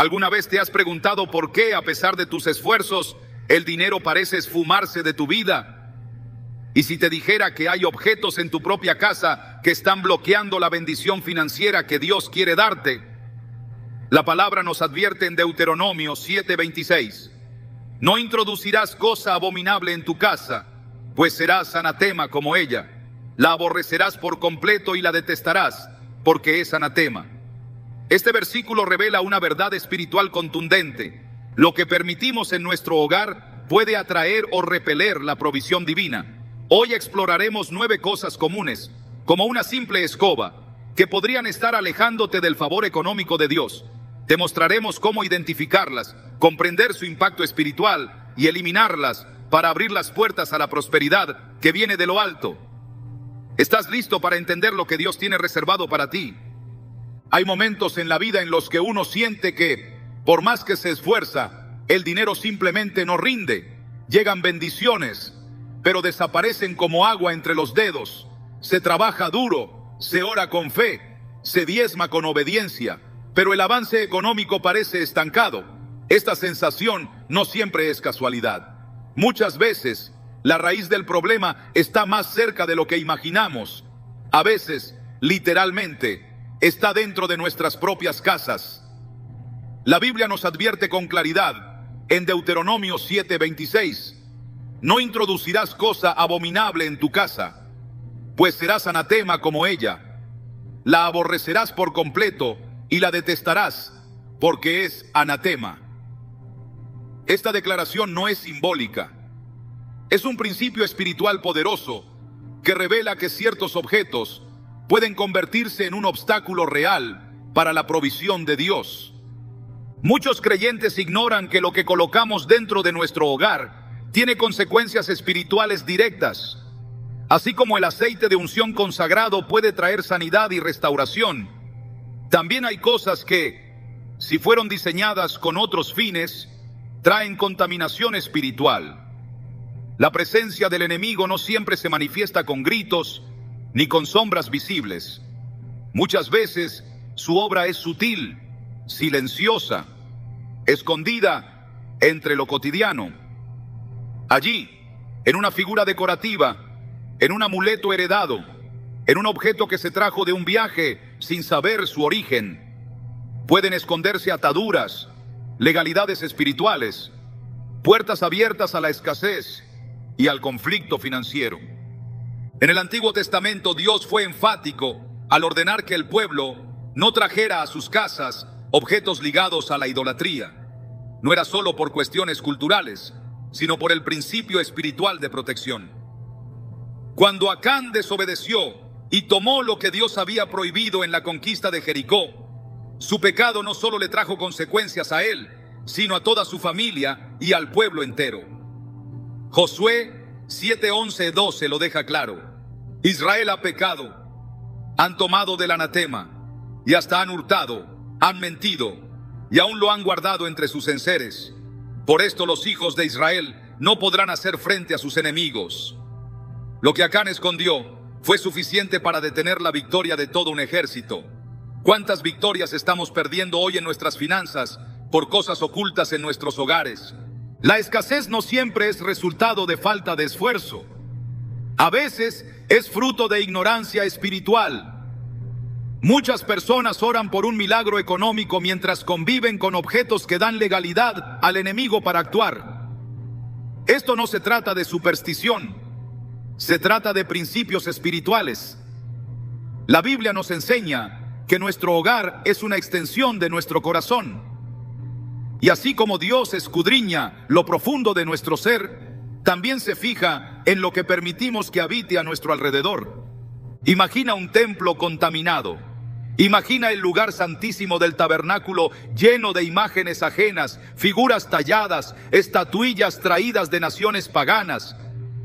¿Alguna vez te has preguntado por qué, a pesar de tus esfuerzos, el dinero parece esfumarse de tu vida? Y si te dijera que hay objetos en tu propia casa que están bloqueando la bendición financiera que Dios quiere darte. La palabra nos advierte en Deuteronomio 7:26. No introducirás cosa abominable en tu casa, pues serás anatema como ella. La aborrecerás por completo y la detestarás, porque es anatema. Este versículo revela una verdad espiritual contundente. Lo que permitimos en nuestro hogar puede atraer o repeler la provisión divina. Hoy exploraremos 9 cosas comunes, como una simple escoba, que podrían estar alejándote del favor económico de Dios. Te mostraremos cómo identificarlas, comprender su impacto espiritual y eliminarlas para abrir las puertas a la prosperidad que viene de lo alto. ¿Estás listo para entender lo que Dios tiene reservado para ti? Hay momentos en la vida en los que uno siente que, por más que se esfuerza, el dinero simplemente no rinde. Llegan bendiciones, pero desaparecen como agua entre los dedos. Se trabaja duro, se ora con fe, se diezma con obediencia, pero el avance económico parece estancado. Esta sensación no siempre es casualidad. Muchas veces, la raíz del problema está más cerca de lo que imaginamos. A veces, literalmente, está dentro de nuestras propias casas. La Biblia nos advierte con claridad en Deuteronomio 7:26. No introducirás cosa abominable en tu casa, pues serás anatema como ella. La aborrecerás por completo y la detestarás, porque es anatema. Esta declaración no es simbólica. Es un principio espiritual poderoso que revela que ciertos objetos pueden convertirse en un obstáculo real para la provisión de Dios. Muchos creyentes ignoran que lo que colocamos dentro de nuestro hogar tiene consecuencias espirituales directas. Así como el aceite de unción consagrado puede traer sanidad y restauración, también hay cosas que, si fueron diseñadas con otros fines, traen contaminación espiritual. La presencia del enemigo no siempre se manifiesta con gritos ni con sombras visibles. Muchas veces su obra es sutil, silenciosa, escondida entre lo cotidiano. Allí, en una figura decorativa, en un amuleto heredado, en un objeto que se trajo de un viaje sin saber su origen, pueden esconderse ataduras, legalidades espirituales, puertas abiertas a la escasez y al conflicto financiero. En el Antiguo Testamento, Dios fue enfático al ordenar que el pueblo no trajera a sus casas objetos ligados a la idolatría. No era solo por cuestiones culturales, sino por el principio espiritual de protección. Cuando Acán desobedeció y tomó lo que Dios había prohibido en la conquista de Jericó, su pecado no solo le trajo consecuencias a él, sino a toda su familia y al pueblo entero. Josué 7:11-12 lo deja claro. Israel ha pecado, han tomado del anatema y hasta han hurtado, han mentido y aún lo han guardado entre sus enseres. Por esto los hijos de Israel no podrán hacer frente a sus enemigos. Lo que Acán escondió fue suficiente para detener la victoria de todo un ejército. ¿Cuántas victorias estamos perdiendo hoy en nuestras finanzas por cosas ocultas en nuestros hogares? La escasez no siempre es resultado de falta de esfuerzo. A veces es fruto de ignorancia espiritual. Muchas personas oran por un milagro económico mientras conviven con objetos que dan legalidad al enemigo para actuar. Esto no se trata de superstición, se trata de principios espirituales. La Biblia nos enseña que nuestro hogar es una extensión de nuestro corazón. Y así como Dios escudriña lo profundo de nuestro ser, también se fija en lo que permitimos que habite a nuestro alrededor. Imagina un templo contaminado. Imagina el lugar santísimo del tabernáculo lleno de imágenes ajenas, figuras talladas, estatuillas traídas de naciones paganas.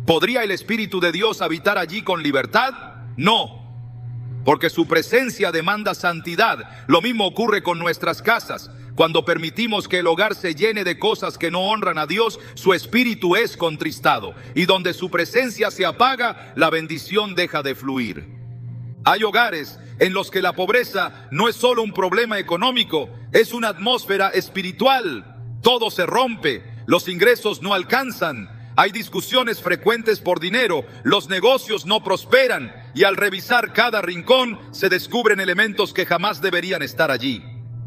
¿Podría el Espíritu de Dios habitar allí con libertad? No, porque su presencia demanda santidad. Lo mismo ocurre con nuestras casas. Cuando permitimos que el hogar se llene de cosas que no honran a Dios, su espíritu es contristado. Y donde su presencia se apaga, la bendición deja de fluir. Hay hogares en los que la pobreza no es solo un problema económico, es una atmósfera espiritual. Todo se rompe, los ingresos no alcanzan, hay discusiones frecuentes por dinero, los negocios no prosperan y al revisar cada rincón se descubren elementos que jamás deberían estar allí.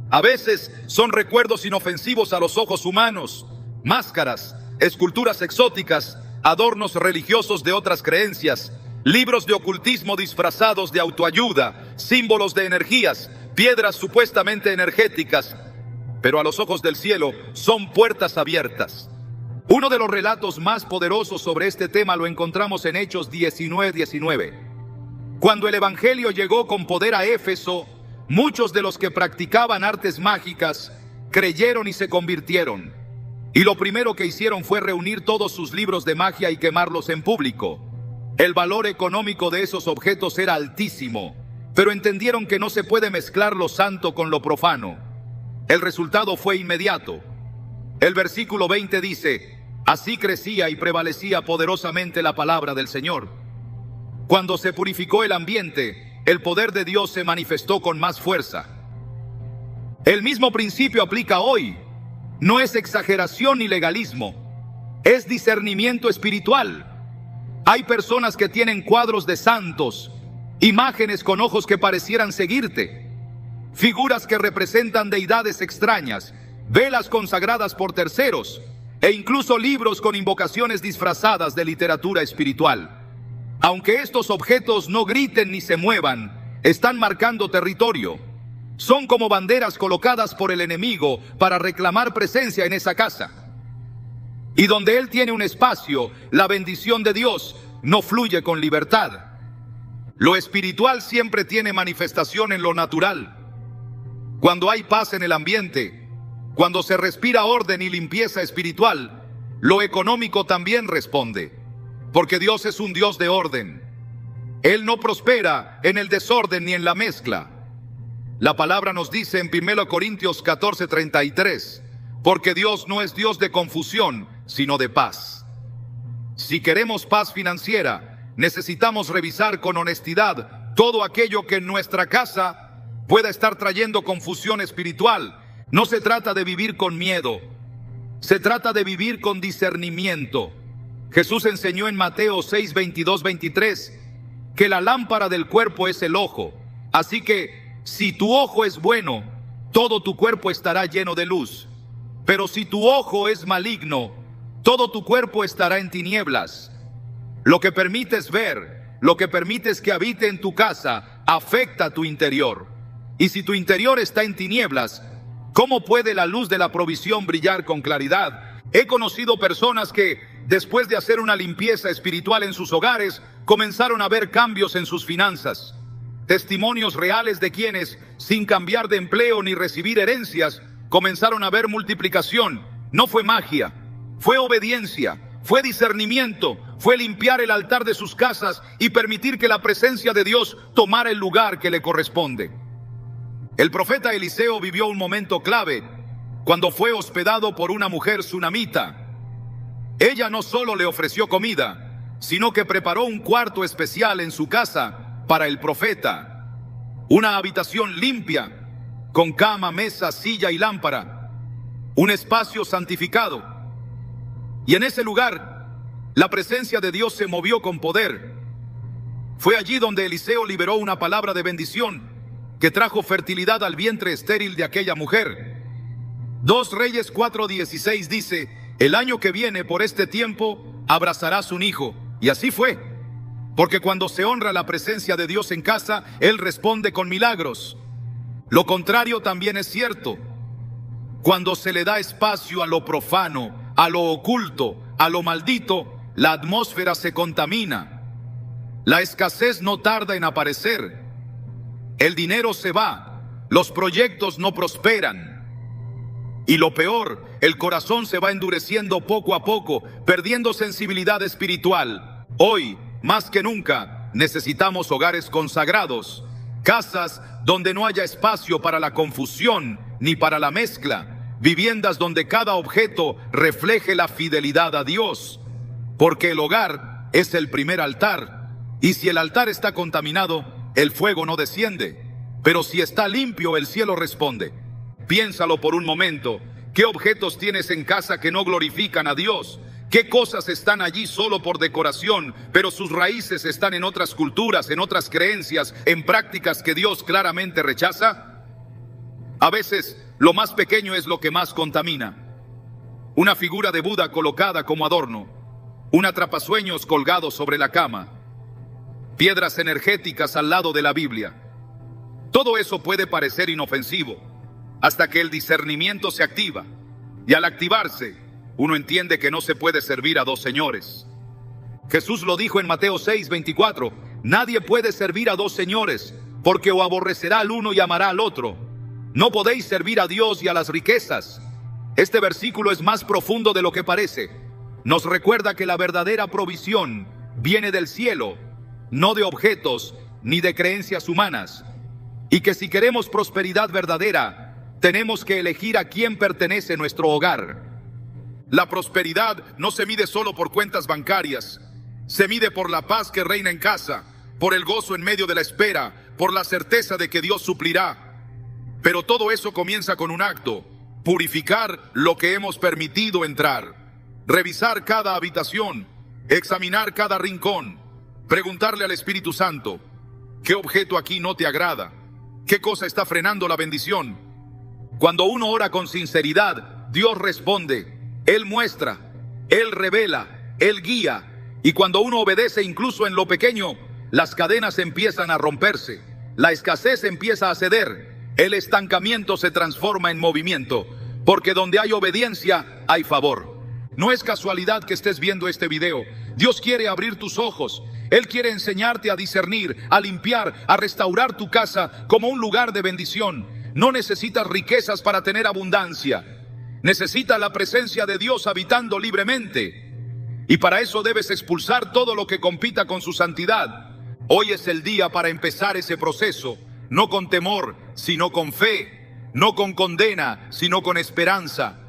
A veces son recuerdos inofensivos a los ojos humanos, máscaras, esculturas exóticas, adornos religiosos de otras creencias, libros de ocultismo disfrazados de autoayuda, símbolos de energías, piedras supuestamente energéticas, pero a los ojos del cielo son puertas abiertas. Uno de los relatos más poderosos sobre este tema lo encontramos en Hechos 19:19. Cuando el evangelio llegó con poder a Éfeso, muchos de los que practicaban artes mágicas creyeron y se convirtieron. Y lo primero que hicieron fue reunir todos sus libros de magia y quemarlos en público. El valor económico de esos objetos era altísimo, pero entendieron que no se puede mezclar lo santo con lo profano. El resultado fue inmediato. El versículo 20 dice: así crecía y prevalecía poderosamente la palabra del Señor. Cuando se purificó el ambiente, el poder de Dios se manifestó con más fuerza. El mismo principio aplica hoy. No es exageración ni legalismo, es discernimiento espiritual. Hay personas que tienen cuadros de santos, imágenes con ojos que parecieran seguirte, figuras que representan deidades extrañas, velas consagradas por terceros e incluso libros con invocaciones disfrazadas de literatura espiritual. Aunque estos objetos no griten ni se muevan, están marcando territorio. Son como banderas colocadas por el enemigo para reclamar presencia en esa casa. Y donde él tiene un espacio, la bendición de Dios no fluye con libertad. Lo espiritual siempre tiene manifestación en lo natural. Cuando hay paz en el ambiente, cuando se respira orden y limpieza espiritual, lo económico también responde, porque Dios es un Dios de orden. Él no prospera en el desorden ni en la mezcla. La palabra nos dice en 1 Corintios 14:33, porque Dios no es Dios de confusión, sino de paz. Si queremos paz financiera, necesitamos revisar con honestidad todo aquello que en nuestra casa pueda estar trayendo confusión espiritual. No se trata de vivir con miedo, se trata de vivir con discernimiento. Jesús enseñó en Mateo 6:22-23 que la lámpara del cuerpo es el ojo. Así que si tu ojo es bueno, todo tu cuerpo estará lleno de luz. Pero si tu ojo es maligno, todo tu cuerpo estará en tinieblas. Lo que permites ver, lo que permites que habite en tu casa, afecta tu interior. Y si tu interior está en tinieblas, ¿cómo puede la luz de la provisión brillar con claridad? He conocido personas que, después de hacer una limpieza espiritual en sus hogares, comenzaron a ver cambios en sus finanzas. Testimonios reales de quienes, sin cambiar de empleo ni recibir herencias, comenzaron a ver multiplicación. No fue magia, fue obediencia, fue discernimiento, fue limpiar el altar de sus casas y permitir que la presencia de Dios tomara el lugar que le corresponde. El profeta Eliseo vivió un momento clave cuando fue hospedado por una mujer tsunamita. Ella no solo le ofreció comida, sino que preparó un cuarto especial en su casa para el profeta. Una habitación limpia, con cama, mesa, silla y lámpara. Un espacio santificado. Y en ese lugar, la presencia de Dios se movió con poder. Fue allí donde Eliseo liberó una palabra de bendición que trajo fertilidad al vientre estéril de aquella mujer. 2 Reyes 4:16 dice: el año que viene por este tiempo abrazarás un hijo. Y así fue. Porque cuando se honra la presencia de Dios en casa, Él responde con milagros. Lo contrario también es cierto. Cuando se le da espacio a lo profano, a lo oculto, a lo maldito, la atmósfera se contamina. La escasez no tarda en aparecer. El dinero se va, los proyectos no prosperan. Y lo peor, el corazón se va endureciendo poco a poco, perdiendo sensibilidad espiritual. Hoy, más que nunca, necesitamos hogares consagrados, casas donde no haya espacio para la confusión ni para la mezcla, viviendas donde cada objeto refleje la fidelidad a Dios, porque el hogar es el primer altar, y si el altar está contaminado, el fuego no desciende. Pero si está limpio, el cielo responde. Piénsalo por un momento. ¿Qué objetos tienes en casa que no glorifican a Dios? ¿Qué cosas están allí solo por decoración, pero sus raíces están en otras culturas, en otras creencias, en prácticas que Dios claramente rechaza? A veces, lo más pequeño es lo que más contamina. Una figura de Buda colocada como adorno, un atrapasueños colgado sobre la cama, piedras energéticas al lado de la Biblia. Todo eso puede parecer inofensivo, hasta que el discernimiento se activa, y al activarse, uno entiende que no se puede servir a dos señores. Jesús lo dijo en Mateo 6:24, nadie puede servir a dos señores, porque o aborrecerá al uno y amará al otro. No podéis servir a Dios y a las riquezas. Este versículo es más profundo de lo que parece. Nos recuerda que la verdadera provisión viene del cielo, no de objetos ni de creencias humanas. Y que si queremos prosperidad verdadera, tenemos que elegir a quién pertenece nuestro hogar. La prosperidad no se mide solo por cuentas bancarias, se mide por la paz que reina en casa, por el gozo en medio de la espera, por la certeza de que Dios suplirá. Pero todo eso comienza con un acto: purificar lo que hemos permitido entrar, revisar cada habitación, examinar cada rincón, preguntarle al Espíritu Santo, ¿qué objeto aquí no te agrada? ¿Qué cosa está frenando la bendición? Cuando uno ora con sinceridad, Dios responde, Él muestra, Él revela, Él guía. Y cuando uno obedece incluso en lo pequeño, las cadenas empiezan a romperse, la escasez empieza a ceder, el estancamiento se transforma en movimiento, porque donde hay obediencia, hay favor. No es casualidad que estés viendo este video. Dios quiere abrir tus ojos. Él quiere enseñarte a discernir, a limpiar, a restaurar tu casa como un lugar de bendición. No necesitas riquezas para tener abundancia. Necesitas la presencia de Dios habitando libremente. Y para eso debes expulsar todo lo que compita con su santidad. Hoy es el día para empezar ese proceso, no con temor, sino con fe, no con condena, sino con esperanza.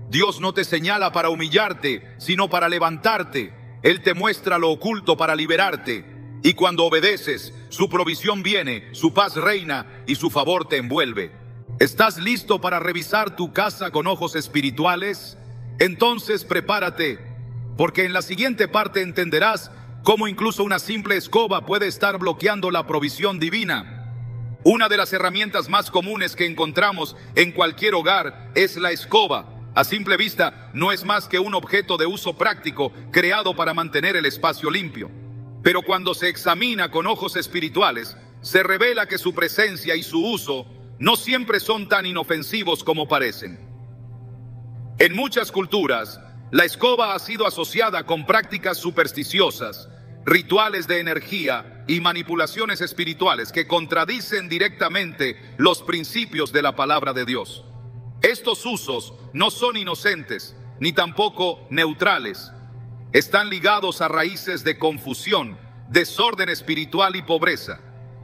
Dios no te señala para humillarte, sino para levantarte. Él te muestra lo oculto para liberarte. Y cuando obedeces, su provisión viene, su paz reina y su favor te envuelve. ¿Estás listo para revisar tu casa con ojos espirituales? Entonces prepárate, porque en la siguiente parte entenderás cómo incluso una simple escoba puede estar bloqueando la provisión divina. Una de las herramientas más comunes que encontramos en cualquier hogar es la escoba. A simple vista, no es más que un objeto de uso práctico creado para mantener el espacio limpio. Pero cuando se examina con ojos espirituales, se revela que su presencia y su uso no siempre son tan inofensivos como parecen. En muchas culturas, la escoba ha sido asociada con prácticas supersticiosas, rituales de energía y manipulaciones espirituales que contradicen directamente los principios de la palabra de Dios. Estos usos no son inocentes, ni tampoco neutrales. Están ligados a raíces de confusión, desorden espiritual y pobreza.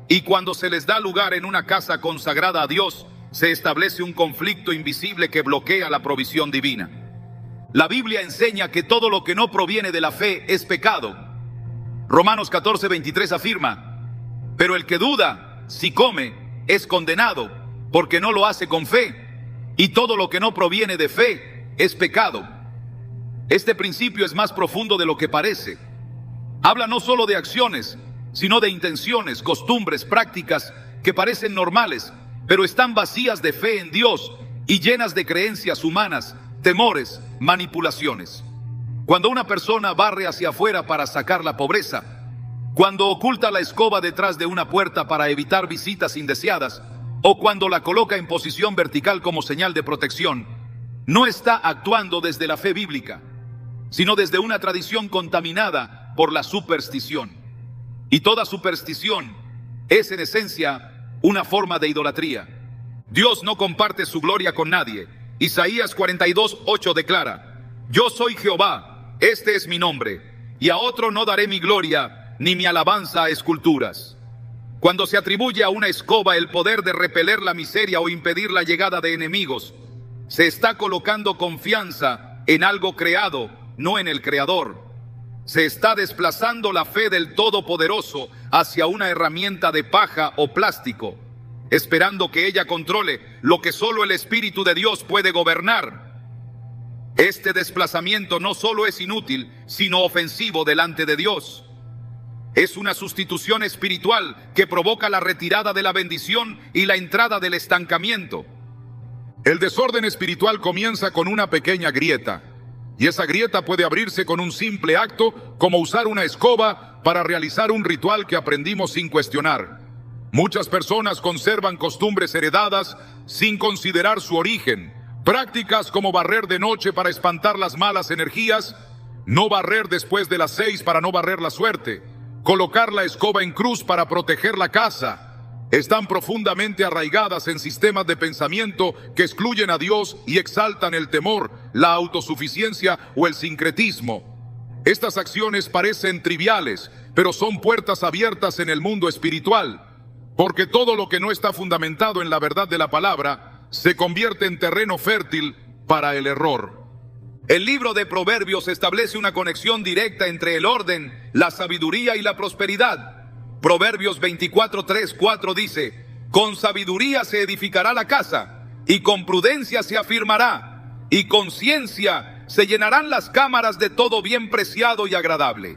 Y cuando se les da lugar en una casa consagrada a Dios, se establece un conflicto invisible que bloquea la provisión divina. La Biblia enseña que todo lo que no proviene de la fe es pecado. Romanos 14:23 afirma, pero el que duda, si come, es condenado, porque no lo hace con fe. Y todo lo que no proviene de fe es pecado. Este principio es más profundo de lo que parece. Habla no solo de acciones, sino de intenciones, costumbres, prácticas que parecen normales, pero están vacías de fe en Dios y llenas de creencias humanas, temores, manipulaciones. Cuando una persona barre hacia afuera para sacar la pobreza, cuando oculta la escoba detrás de una puerta para evitar visitas indeseadas, o cuando la coloca en posición vertical como señal de protección, no está actuando desde la fe bíblica, sino desde una tradición contaminada por la superstición. Y toda superstición es en esencia una forma de idolatría. Dios no comparte su gloria con nadie. Isaías 42:8 declara, yo soy Jehová, este es mi nombre, y a otro no daré mi gloria, ni mi alabanza a esculturas. Cuando se atribuye a una escoba el poder de repeler la miseria o impedir la llegada de enemigos, se está colocando confianza en algo creado, no en el Creador. Se está desplazando la fe del Todopoderoso hacia una herramienta de paja o plástico, esperando que ella controle lo que solo el Espíritu de Dios puede gobernar. Este desplazamiento no solo es inútil, sino ofensivo delante de Dios. Es una sustitución espiritual que provoca la retirada de la bendición y la entrada del estancamiento. El desorden espiritual comienza con una pequeña grieta, y esa grieta puede abrirse con un simple acto como usar una escoba para realizar un ritual que aprendimos sin cuestionar. Muchas personas conservan costumbres heredadas sin considerar su origen. Prácticas como barrer de noche para espantar las malas energías, no barrer después de las 6 para no barrer la suerte, colocar la escoba en cruz para proteger la casa, están profundamente arraigadas en sistemas de pensamiento que excluyen a Dios y exaltan el temor, la autosuficiencia o el sincretismo. Estas acciones parecen triviales, pero son puertas abiertas en el mundo espiritual, porque todo lo que no está fundamentado en la verdad de la palabra se convierte en terreno fértil para el error. El libro de Proverbios establece una conexión directa entre el orden, la sabiduría y la prosperidad. Proverbios 24:3-4 dice: con sabiduría se edificará la casa, y con prudencia se afirmará, y con ciencia se llenarán las cámaras de todo bien preciado y agradable.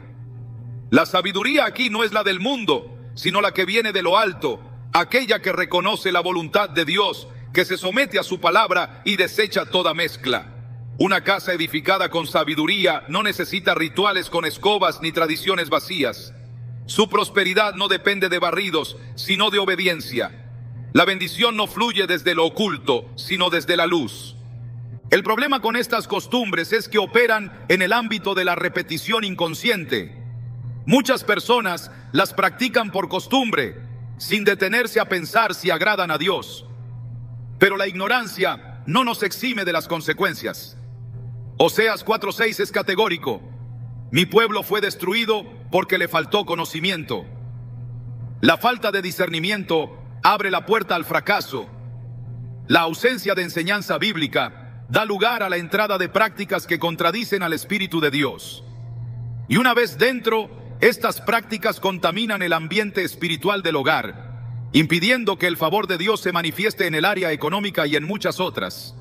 La sabiduría aquí no es la del mundo, sino la que viene de lo alto, aquella que reconoce la voluntad de Dios, que se somete a su palabra y desecha toda mezcla. Una casa edificada con sabiduría no necesita rituales con escobas ni tradiciones vacías. Su prosperidad no depende de barridos, sino de obediencia. La bendición no fluye desde lo oculto, sino desde la luz. El problema con estas costumbres es que operan en el ámbito de la repetición inconsciente. Muchas personas las practican por costumbre, sin detenerse a pensar si agradan a Dios. Pero la ignorancia no nos exime de las consecuencias. Oseas 4:6 es categórico: mi pueblo fue destruido porque le faltó conocimiento. La falta de discernimiento abre la puerta al fracaso. La ausencia de enseñanza bíblica da lugar a la entrada de prácticas que contradicen al Espíritu de Dios. Y una vez dentro, estas prácticas contaminan el ambiente espiritual del hogar, impidiendo que el favor de Dios se manifieste en el área económica y en muchas otras.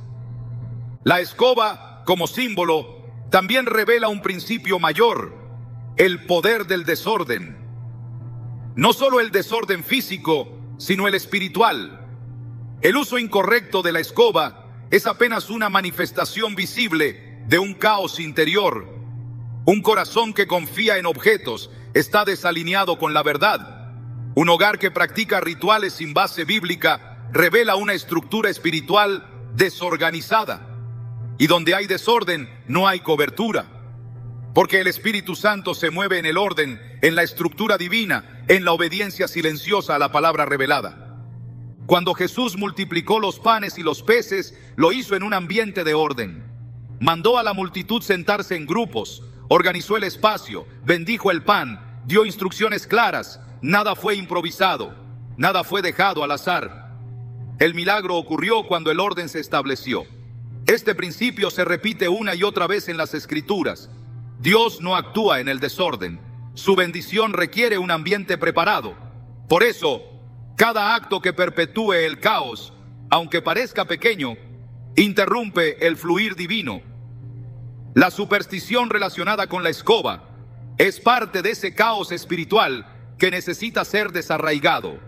La escoba, como símbolo, también revela un principio mayor: el poder del desorden. No solo el desorden físico, sino el espiritual. El uso incorrecto de la escoba es apenas una manifestación visible de un caos interior. Un corazón que confía en objetos está desalineado con la verdad. Un hogar que practica rituales sin base bíblica revela una estructura espiritual desorganizada. Y donde hay desorden, no hay cobertura. Porque el Espíritu Santo se mueve en el orden, en la estructura divina, en la obediencia silenciosa a la palabra revelada. Cuando Jesús multiplicó los panes y los peces, lo hizo en un ambiente de orden. Mandó a la multitud sentarse en grupos, organizó el espacio, bendijo el pan, dio instrucciones claras. Nada fue improvisado, nada fue dejado al azar. El milagro ocurrió cuando el orden se estableció. Este principio se repite una y otra vez en las Escrituras. Dios no actúa en el desorden. Su bendición requiere un ambiente preparado. Por eso, cada acto que perpetúe el caos, aunque parezca pequeño, interrumpe el fluir divino. La superstición relacionada con la escoba es parte de ese caos espiritual que necesita ser desarraigado.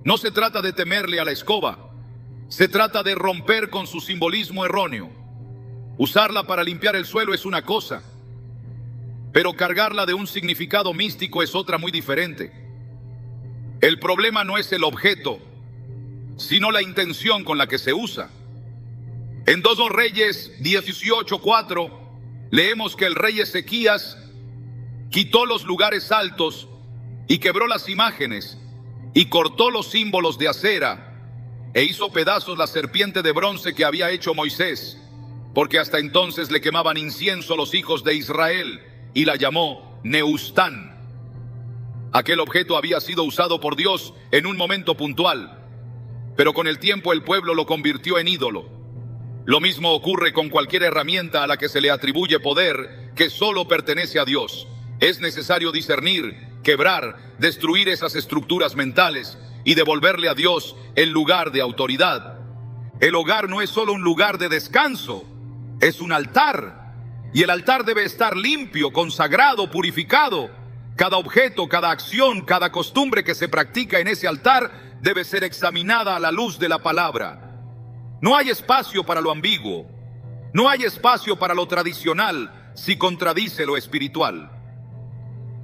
No se trata de temerle a la escoba, se trata de romper con su simbolismo erróneo. Usarla para limpiar el suelo es una cosa, pero cargarla de un significado místico es otra muy diferente. El problema no es el objeto, sino la intención con la que se usa. En 2 Reyes 18:4 leemos que el rey Ezequías quitó los lugares altos y quebró las imágenes y cortó los símbolos de acera e hizo pedazos la serpiente de bronce que había hecho Moisés, porque hasta entonces le quemaban incienso los hijos de Israel, y la llamó Neustán. Aquel objeto había sido usado por Dios en un momento puntual, pero con el tiempo el pueblo lo convirtió en ídolo. Lo mismo ocurre con cualquier herramienta a la que se le atribuye poder que solo pertenece a Dios. Es necesario discernir quebrar, destruir esas estructuras mentales y devolverle a Dios el lugar de autoridad. El hogar no es solo un lugar de descanso, es un altar. Y el altar debe estar limpio, consagrado, purificado. Cada objeto, cada acción, cada costumbre que se practica en ese altar debe ser examinada a la luz de la palabra. No hay espacio para lo ambiguo. No hay espacio para lo tradicional si contradice lo espiritual.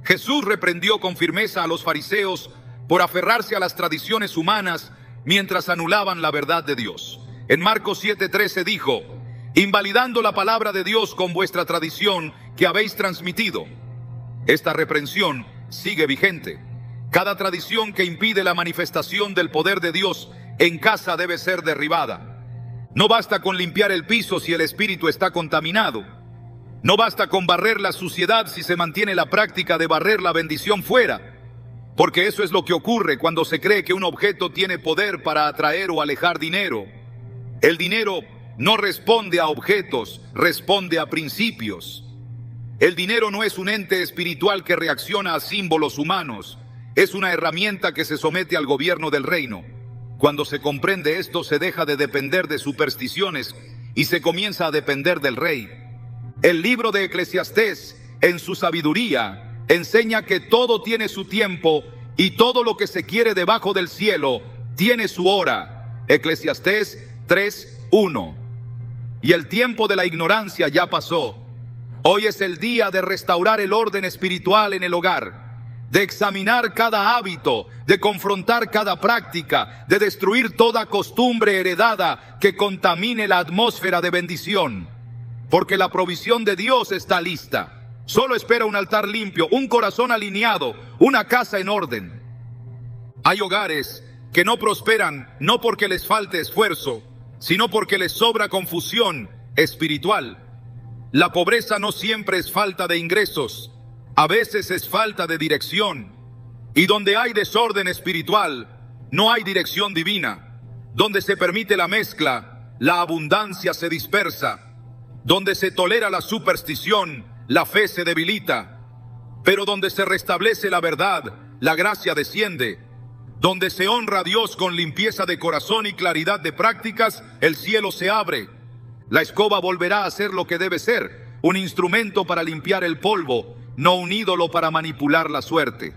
Jesús reprendió con firmeza a los fariseos por aferrarse a las tradiciones humanas mientras anulaban la verdad de Dios. En Marcos 7:13 dijo: invalidando la palabra de Dios con vuestra tradición que habéis transmitido. Esta reprensión sigue vigente. Cada tradición que impide la manifestación del poder de Dios en casa debe ser derribada. No basta con limpiar el piso si el espíritu está contaminado. No basta con barrer la suciedad si se mantiene la práctica de barrer la bendición fuera. Porque eso es lo que ocurre cuando se cree que un objeto tiene poder para atraer o alejar dinero. El dinero no responde a objetos, responde a principios. El dinero no es un ente espiritual que reacciona a símbolos humanos. Es una herramienta que se somete al gobierno del reino. Cuando se comprende esto, se deja de depender de supersticiones y se comienza a depender del rey. El libro de Eclesiastés, en su sabiduría, enseña que todo tiene su tiempo y todo lo que se quiere debajo del cielo tiene su hora. Eclesiastés 3:1. Y el tiempo de la ignorancia ya pasó. Hoy es el día de restaurar el orden espiritual en el hogar, de examinar cada hábito, de confrontar cada práctica, de destruir toda costumbre heredada que contamine la atmósfera de bendición. Porque la provisión de Dios está lista. Solo espera un altar limpio, un corazón alineado, una casa en orden. Hay hogares que no prosperan no porque les falte esfuerzo, sino porque les sobra confusión espiritual. La pobreza no siempre es falta de ingresos, a veces es falta de dirección. Y donde hay desorden espiritual, no hay dirección divina. Donde se permite la mezcla, la abundancia se dispersa. Donde se tolera la superstición, la fe se debilita. Pero donde se restablece la verdad, la gracia desciende. Donde se honra a Dios con limpieza de corazón y claridad de prácticas, el cielo se abre. La escoba volverá a ser lo que debe ser, un instrumento para limpiar el polvo, no un ídolo para manipular la suerte.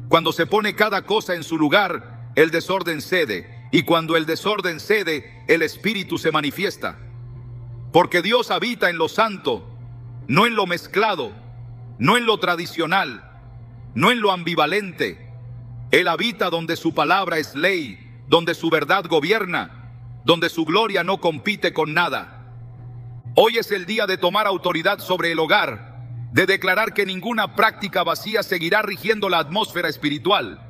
Cuando se pone cada cosa en su lugar, el desorden cede, y cuando el desorden cede, el espíritu se manifiesta. Porque Dios habita en lo santo, no en lo mezclado, no en lo tradicional, no en lo ambivalente. Él habita donde su palabra es ley, donde su verdad gobierna, donde su gloria no compite con nada. Hoy es el día de tomar autoridad sobre el hogar, de declarar que ninguna práctica vacía seguirá rigiendo la atmósfera espiritual,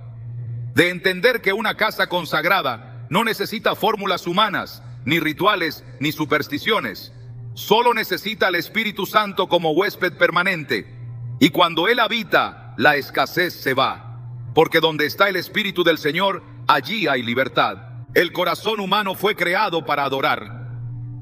de entender que una casa consagrada no necesita fórmulas humanas, ni rituales, ni supersticiones. Solo necesita al Espíritu Santo como huésped permanente. Y cuando Él habita, la escasez se va. Porque donde está el Espíritu del Señor, allí hay libertad. El corazón humano fue creado para adorar.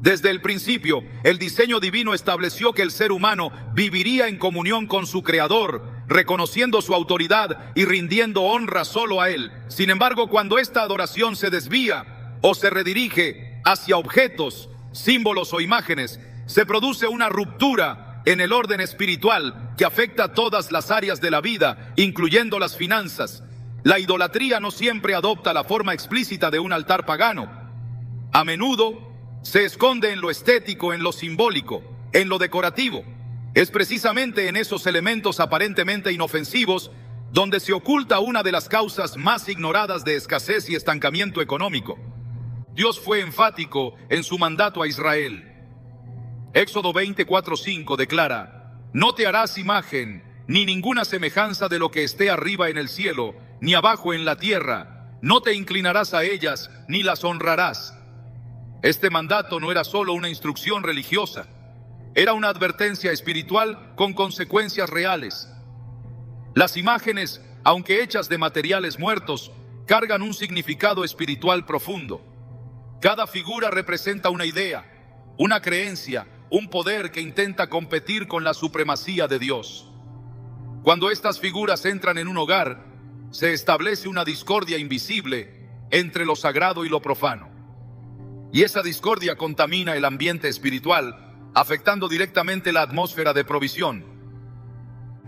Desde el principio, el diseño divino estableció que el ser humano viviría en comunión con su Creador, reconociendo su autoridad y rindiendo honra solo a Él. Sin embargo, cuando esta adoración se desvía o se redirige hacia objetos, símbolos o imágenes, se produce una ruptura en el orden espiritual que afecta todas las áreas de la vida, incluyendo las finanzas. La idolatría no siempre adopta la forma explícita de un altar pagano. A menudo se esconde en lo estético, en lo simbólico, en lo decorativo. Es precisamente en esos elementos aparentemente inofensivos donde se oculta una de las causas más ignoradas de escasez y estancamiento económico. Dios fue enfático en su mandato a Israel. Éxodo 24:5 declara: no te harás imagen ni ninguna semejanza de lo que esté arriba en el cielo, ni abajo en la tierra. No te inclinarás a ellas, ni las honrarás. Este mandato no era solo una instrucción religiosa, era una advertencia espiritual con consecuencias reales. Las imágenes, aunque hechas de materiales muertos, cargan un significado espiritual profundo. Cada figura representa una idea, una creencia, un poder que intenta competir con la supremacía de Dios. Cuando estas figuras entran en un hogar, se establece una discordia invisible entre lo sagrado y lo profano. Y esa discordia contamina el ambiente espiritual, afectando directamente la atmósfera de provisión.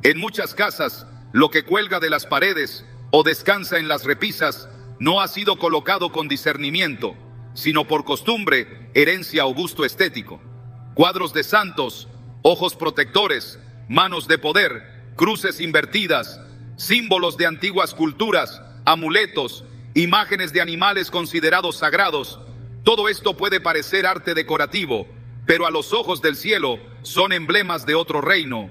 En muchas casas, lo que cuelga de las paredes o descansa en las repisas no ha sido colocado con discernimiento, sino por costumbre, herencia o gusto estético. Cuadros de santos, ojos protectores, manos de poder, cruces invertidas, símbolos de antiguas culturas, amuletos, imágenes de animales considerados sagrados. Todo esto puede parecer arte decorativo, pero a los ojos del cielo son emblemas de otro reino.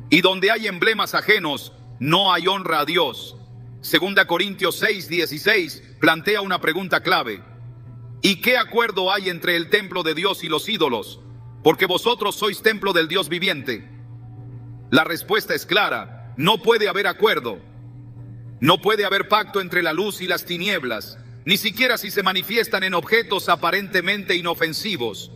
Y donde hay emblemas ajenos, no hay honra a Dios. 2 Corintios 6:16 plantea una pregunta clave. ¿Y qué acuerdo hay entre el templo de Dios y los ídolos? Porque vosotros sois templo del Dios viviente. La respuesta es clara: no puede haber acuerdo. No puede haber pacto entre la luz y las tinieblas, ni siquiera si se manifiestan en objetos aparentemente inofensivos.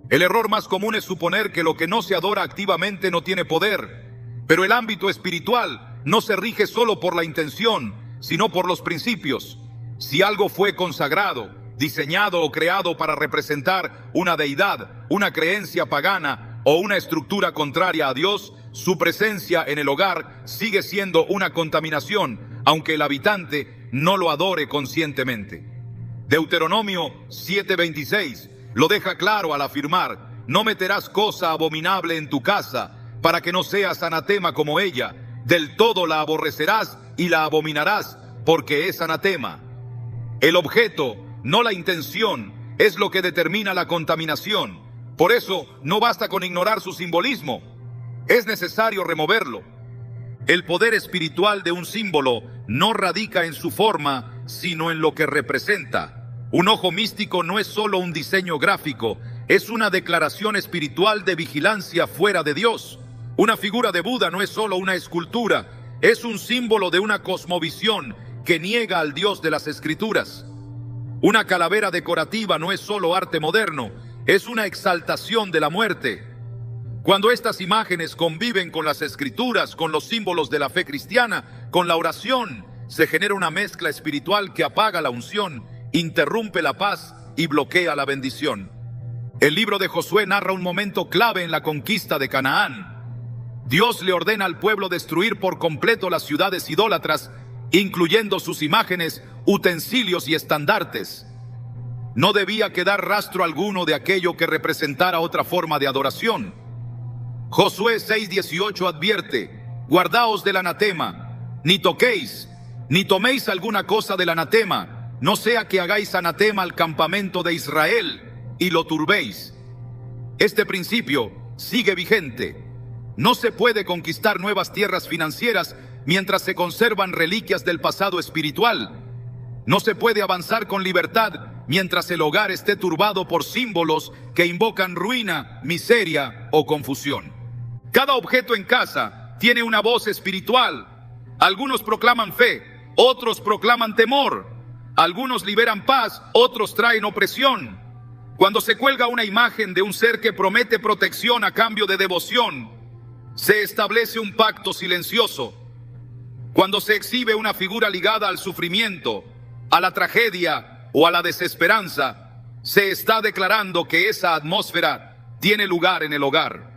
El error más común es suponer que lo que no se adora activamente no tiene poder, pero el ámbito espiritual no se rige solo por la intención, sino por los principios. Si algo fue consagrado, diseñado o creado para representar una deidad, una creencia pagana o una estructura contraria a Dios, su presencia en el hogar sigue siendo una contaminación, aunque el habitante no lo adore conscientemente. Deuteronomio 7:26 lo deja claro al afirmar: no meterás cosa abominable en tu casa, para que no seas anatema como ella. Del todo la aborrecerás y la abominarás, porque es anatema. El objeto, no la intención, es lo que determina la contaminación. Por eso no basta con ignorar su simbolismo, es necesario removerlo. El poder espiritual de un símbolo no radica en su forma, sino en lo que representa. Un ojo místico no es solo un diseño gráfico, es una declaración espiritual de vigilancia fuera de Dios. Una figura de Buda no es solo una escultura, es un símbolo de una cosmovisión que niega al Dios de las Escrituras. Una calavera decorativa no es solo arte moderno, es una exaltación de la muerte. Cuando estas imágenes conviven con las Escrituras, con los símbolos de la fe cristiana, con la oración, se genera una mezcla espiritual que apaga la unción, interrumpe la paz y bloquea la bendición. El libro de Josué narra un momento clave en la conquista de Canaán. Dios le ordena al pueblo destruir por completo las ciudades idólatras, incluyendo sus imágenes, utensilios y estandartes. No debía quedar rastro alguno de aquello que representara otra forma de adoración. Josué 6:18 advierte: guardaos del anatema, ni toquéis, ni toméis alguna cosa del anatema, no sea que hagáis anatema al campamento de Israel y lo turbéis. Este principio sigue vigente. No se puede conquistar nuevas tierras financieras mientras se conservan reliquias del pasado espiritual. No se puede avanzar con libertad mientras el hogar esté turbado por símbolos que invocan ruina, miseria o confusión. Cada objeto en casa tiene una voz espiritual. Algunos proclaman fe, otros proclaman temor. Algunos liberan paz, otros traen opresión. Cuando se cuelga una imagen de un ser que promete protección a cambio de devoción, se establece un pacto silencioso. Cuando se exhibe una figura ligada al sufrimiento, a la tragedia o a la desesperanza, se está declarando que esa atmósfera tiene lugar en el hogar.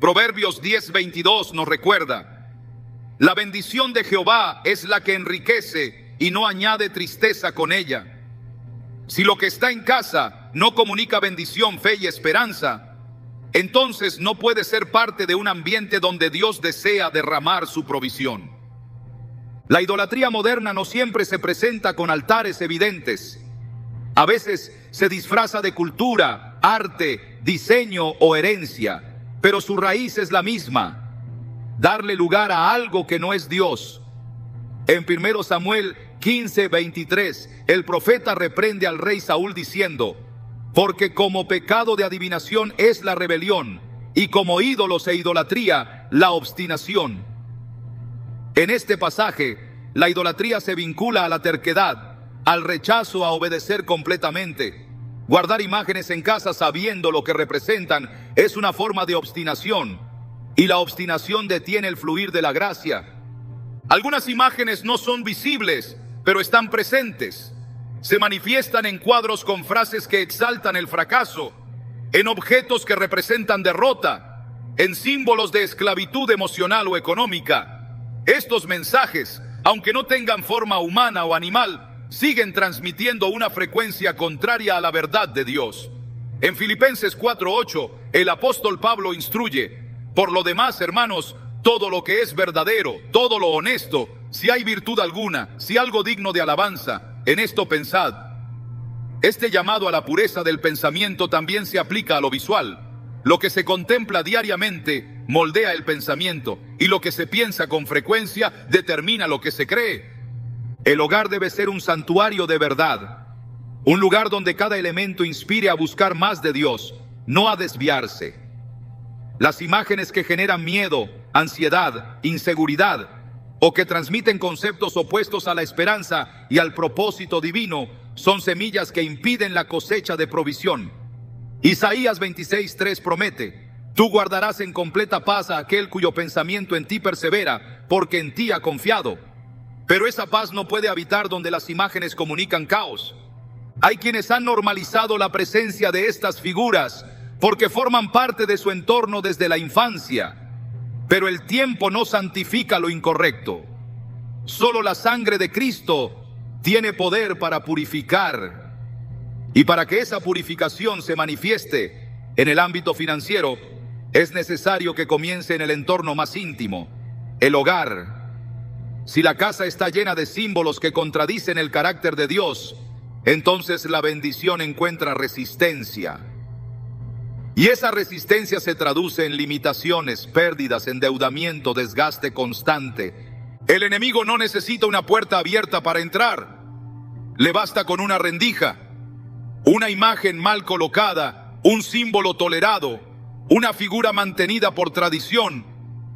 Proverbios 10:22 nos recuerda: la bendición de Jehová es la que enriquece y no añade tristeza con ella. Si lo que está en casa no comunica bendición, fe y esperanza, entonces no puede ser parte de un ambiente donde Dios desea derramar su provisión. La idolatría moderna no siempre se presenta con altares evidentes. A veces se disfraza de cultura, arte, diseño o herencia, pero su raíz es la misma: darle lugar a algo que no es Dios. En 1 Samuel 15:23, el profeta reprende al rey Saúl diciendo: porque como pecado de adivinación es la rebelión, y como ídolos e idolatría la obstinación. En este pasaje, la idolatría se vincula a la terquedad, al rechazo a obedecer completamente. Guardar imágenes en casa sabiendo lo que representan es una forma de obstinación. y la obstinación detiene el fluir de la gracia. Algunas imágenes no son visibles, pero están presentes. Se manifiestan en cuadros con frases que exaltan el fracaso, en objetos que representan derrota, en símbolos de esclavitud emocional o económica. Estos mensajes, aunque no tengan forma humana o animal, siguen transmitiendo una frecuencia contraria a la verdad de Dios. En Filipenses 4:8, el apóstol Pablo instruye: por lo demás, hermanos, todo lo que es verdadero, todo lo honesto, si hay virtud alguna, si algo digno de alabanza, en esto pensad. Este llamado a la pureza del pensamiento también se aplica a lo visual. Lo que se contempla diariamente moldea el pensamiento, y lo que se piensa con frecuencia determina lo que se cree. El hogar debe ser un santuario de verdad, un lugar donde cada elemento inspire a buscar más de Dios, no a desviarse. Las imágenes que generan miedo, ansiedad, inseguridad, o que transmiten conceptos opuestos a la esperanza y al propósito divino, son semillas que impiden la cosecha de provisión. Isaías 26:3 promete: tú guardarás en completa paz a aquel cuyo pensamiento en ti persevera, porque en ti ha confiado. Pero esa paz no puede habitar donde las imágenes comunican caos. Hay quienes han normalizado la presencia de estas figuras porque forman parte de su entorno desde la infancia. Pero el tiempo no santifica lo incorrecto. Solo la sangre de Cristo tiene poder para purificar. Y para que esa purificación se manifieste en el ámbito financiero, es necesario que comience en el entorno más íntimo, el hogar. Si la casa está llena de símbolos que contradicen el carácter de Dios, entonces la bendición encuentra resistencia. Y esa resistencia se traduce en limitaciones, pérdidas, endeudamiento, desgaste constante. El enemigo no necesita una puerta abierta para entrar. Le basta con una rendija, una imagen mal colocada, un símbolo tolerado, una figura mantenida por tradición.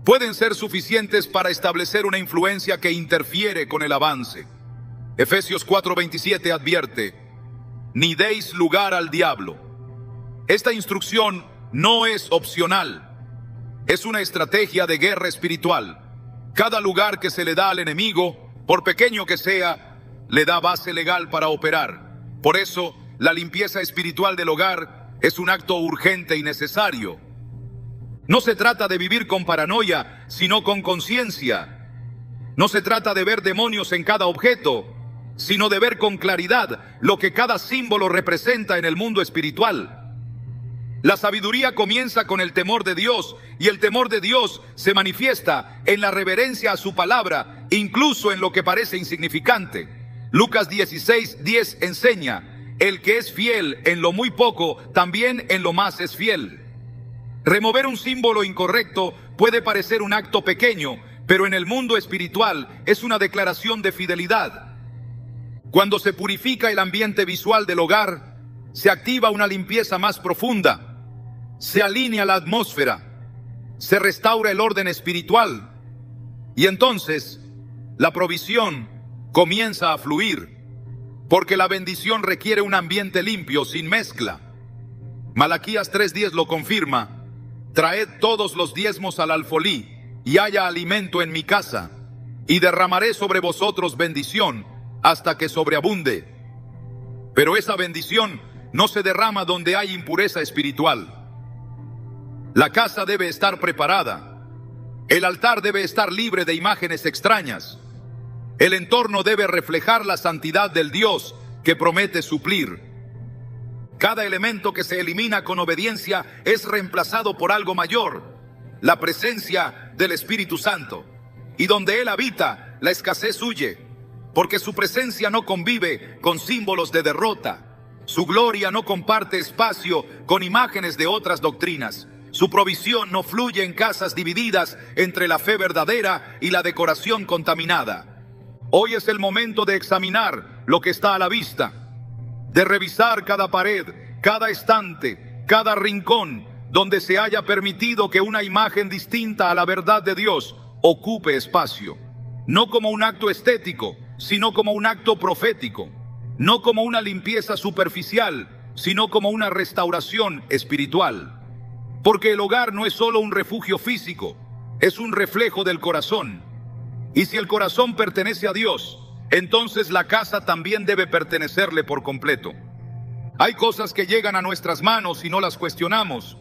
Pueden ser suficientes para establecer una influencia que interfiere con el avance. Efesios 4:27 advierte: ni deis lugar al diablo. Esta instrucción no es opcional, es una estrategia de guerra espiritual. Cada lugar que se le da al enemigo, por pequeño que sea, le da base legal para operar. Por eso, la limpieza espiritual del hogar es un acto urgente y necesario. No se trata de vivir con paranoia, sino con conciencia. No se trata de ver demonios en cada objeto, sino de ver con claridad lo que cada símbolo representa en el mundo espiritual. La sabiduría comienza con el temor de Dios, y el temor de Dios se manifiesta en la reverencia a su palabra, incluso en lo que parece insignificante. Lucas 16:10 enseña: el que es fiel en lo muy poco, también en lo más es fiel. Remover un símbolo incorrecto puede parecer un acto pequeño, pero en el mundo espiritual es una declaración de fidelidad. Cuando se purifica el ambiente visual del hogar, se activa una limpieza más profunda. Se alinea la atmósfera, se restaura el orden espiritual, y entonces la provisión comienza a fluir, porque la bendición requiere un ambiente limpio, sin mezcla. Malaquías 3:10 lo confirma: traed todos los diezmos al alfolí, y haya alimento en mi casa, y derramaré sobre vosotros bendición hasta que sobreabunde. Pero esa bendición no se derrama donde hay impureza espiritual. La casa debe estar preparada. El altar debe estar libre de imágenes extrañas. El entorno debe reflejar la santidad del Dios que promete suplir. Cada elemento que se elimina con obediencia es reemplazado por algo mayor: la presencia del Espíritu Santo. Y donde Él habita, la escasez huye, porque su presencia no convive con símbolos de derrota. Su gloria no comparte espacio con imágenes de otras doctrinas. Su provisión no fluye en casas divididas entre la fe verdadera y la decoración contaminada. Hoy es el momento de examinar lo que está a la vista, de revisar cada pared, cada estante, cada rincón donde se haya permitido que una imagen distinta a la verdad de Dios ocupe espacio. No como un acto estético, sino como un acto profético. No como una limpieza superficial, sino como una restauración espiritual. Porque el hogar no es solo un refugio físico, es un reflejo del corazón. Y si el corazón pertenece a Dios, entonces la casa también debe pertenecerle por completo. Hay cosas que llegan a nuestras manos y no las cuestionamos.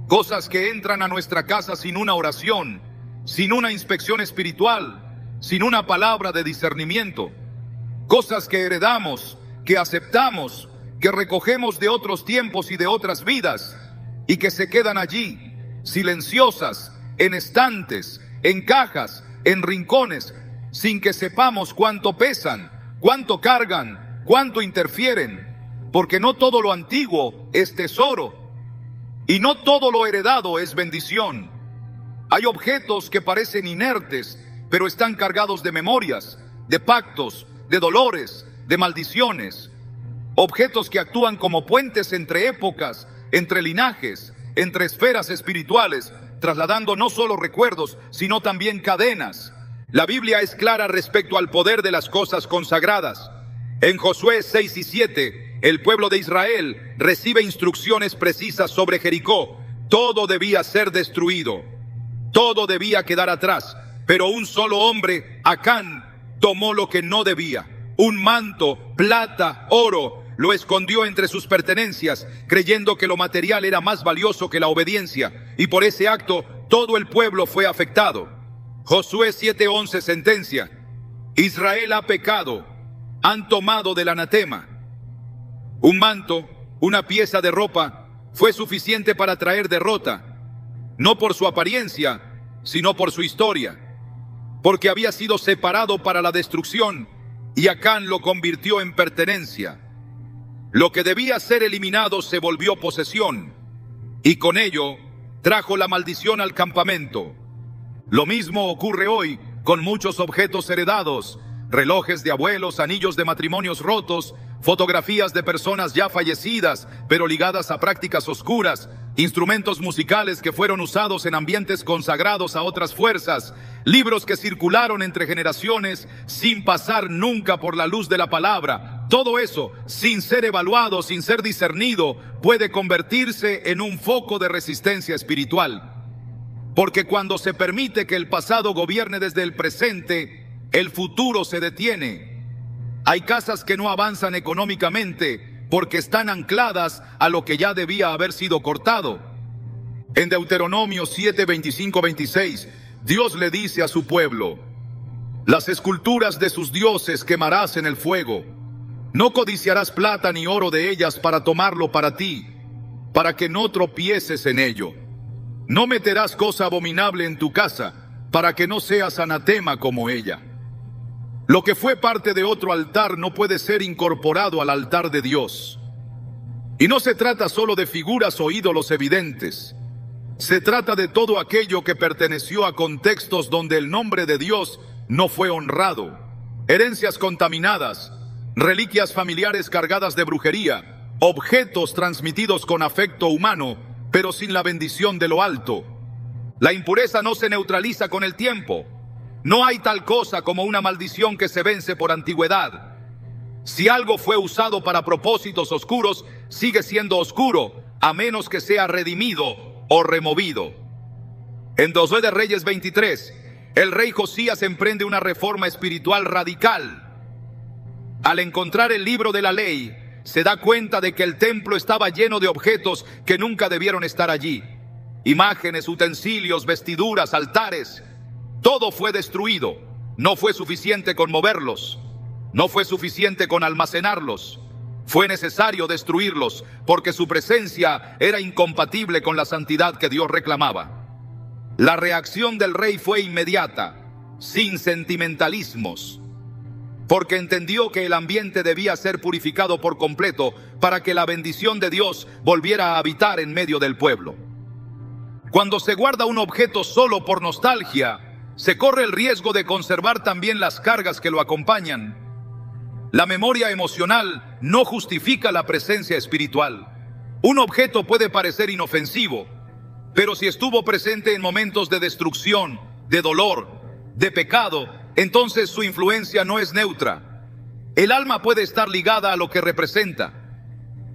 Cosas que entran a nuestra casa sin una oración, sin una inspección espiritual, sin una palabra de discernimiento. Cosas que heredamos, que aceptamos, que recogemos de otros tiempos y de otras vidas, y que se quedan allí, silenciosas, en estantes, en cajas, en rincones, sin que sepamos cuánto pesan, cuánto cargan, cuánto interfieren, porque no todo lo antiguo es tesoro, y no todo lo heredado es bendición. Hay objetos que parecen inertes, pero están cargados de memorias, de pactos, de dolores, de maldiciones. Objetos que actúan como puentes entre épocas, entre linajes, entre esferas espirituales, trasladando no solo recuerdos, sino también cadenas. La Biblia es clara respecto al poder de las cosas consagradas. En Josué 6 y 7, el pueblo de Israel recibe instrucciones precisas sobre Jericó. Todo debía ser destruido, todo debía quedar atrás, pero un solo hombre, Acán, tomó lo que no debía. Un manto, plata, oro, lo escondió entre sus pertenencias, creyendo que lo material era más valioso que la obediencia, y por ese acto todo el pueblo fue afectado. Josué 7:11 sentencia: Israel ha pecado, han tomado del anatema. Un manto, una pieza de ropa, fue suficiente para traer derrota, no por su apariencia, sino por su historia, porque había sido separado para la destrucción, y Acán lo convirtió en pertenencia. Lo que debía ser eliminado se volvió posesión, y con ello trajo la maldición al campamento. Lo mismo ocurre hoy con muchos objetos heredados: relojes de abuelos, anillos de matrimonios rotos, fotografías de personas ya fallecidas, pero ligadas a prácticas oscuras, instrumentos musicales que fueron usados en ambientes consagrados a otras fuerzas, libros que circularon entre generaciones sin pasar nunca por la luz de la palabra. Todo eso, sin ser evaluado, sin ser discernido, puede convertirse en un foco de resistencia espiritual. Porque cuando se permite que el pasado gobierne desde el presente, el futuro se detiene. Hay casas que no avanzan económicamente porque están ancladas a lo que ya debía haber sido cortado. En Deuteronomio 7, 25, 26, Dios le dice a su pueblo: las esculturas de sus dioses quemarás en el fuego. No codiciarás plata ni oro de ellas para tomarlo para ti, para que no tropieces en ello. No meterás cosa abominable en tu casa, para que no seas anatema como ella. Lo que fue parte de otro altar no puede ser incorporado al altar de Dios. Y no se trata solo de figuras o ídolos evidentes. Se trata de todo aquello que perteneció a contextos donde el nombre de Dios no fue honrado. Herencias contaminadas, reliquias familiares cargadas de brujería, objetos transmitidos con afecto humano, pero sin la bendición de lo alto. La impureza no se neutraliza con el tiempo. No hay tal cosa como una maldición que se vence por antigüedad. Si algo fue usado para propósitos oscuros, sigue siendo oscuro, a menos que sea redimido o removido. En 2 de Reyes 23, el rey Josías emprende una reforma espiritual radical. Al encontrar el libro de la ley, se da cuenta de que el templo estaba lleno de objetos que nunca debieron estar allí. Imágenes, utensilios, vestiduras, altares. Todo fue destruido. No fue suficiente con moverlos. No fue suficiente con almacenarlos. Fue necesario destruirlos, porque su presencia era incompatible con la santidad que Dios reclamaba. La reacción del rey fue inmediata, sin sentimentalismos, porque entendió que el ambiente debía ser purificado por completo para que la bendición de Dios volviera a habitar en medio del pueblo. Cuando se guarda un objeto solo por nostalgia, se corre el riesgo de conservar también las cargas que lo acompañan. La memoria emocional no justifica la presencia espiritual. Un objeto puede parecer inofensivo, pero si estuvo presente en momentos de destrucción, de dolor, de pecado, entonces su influencia no es neutra. El alma puede estar ligada a lo que representa.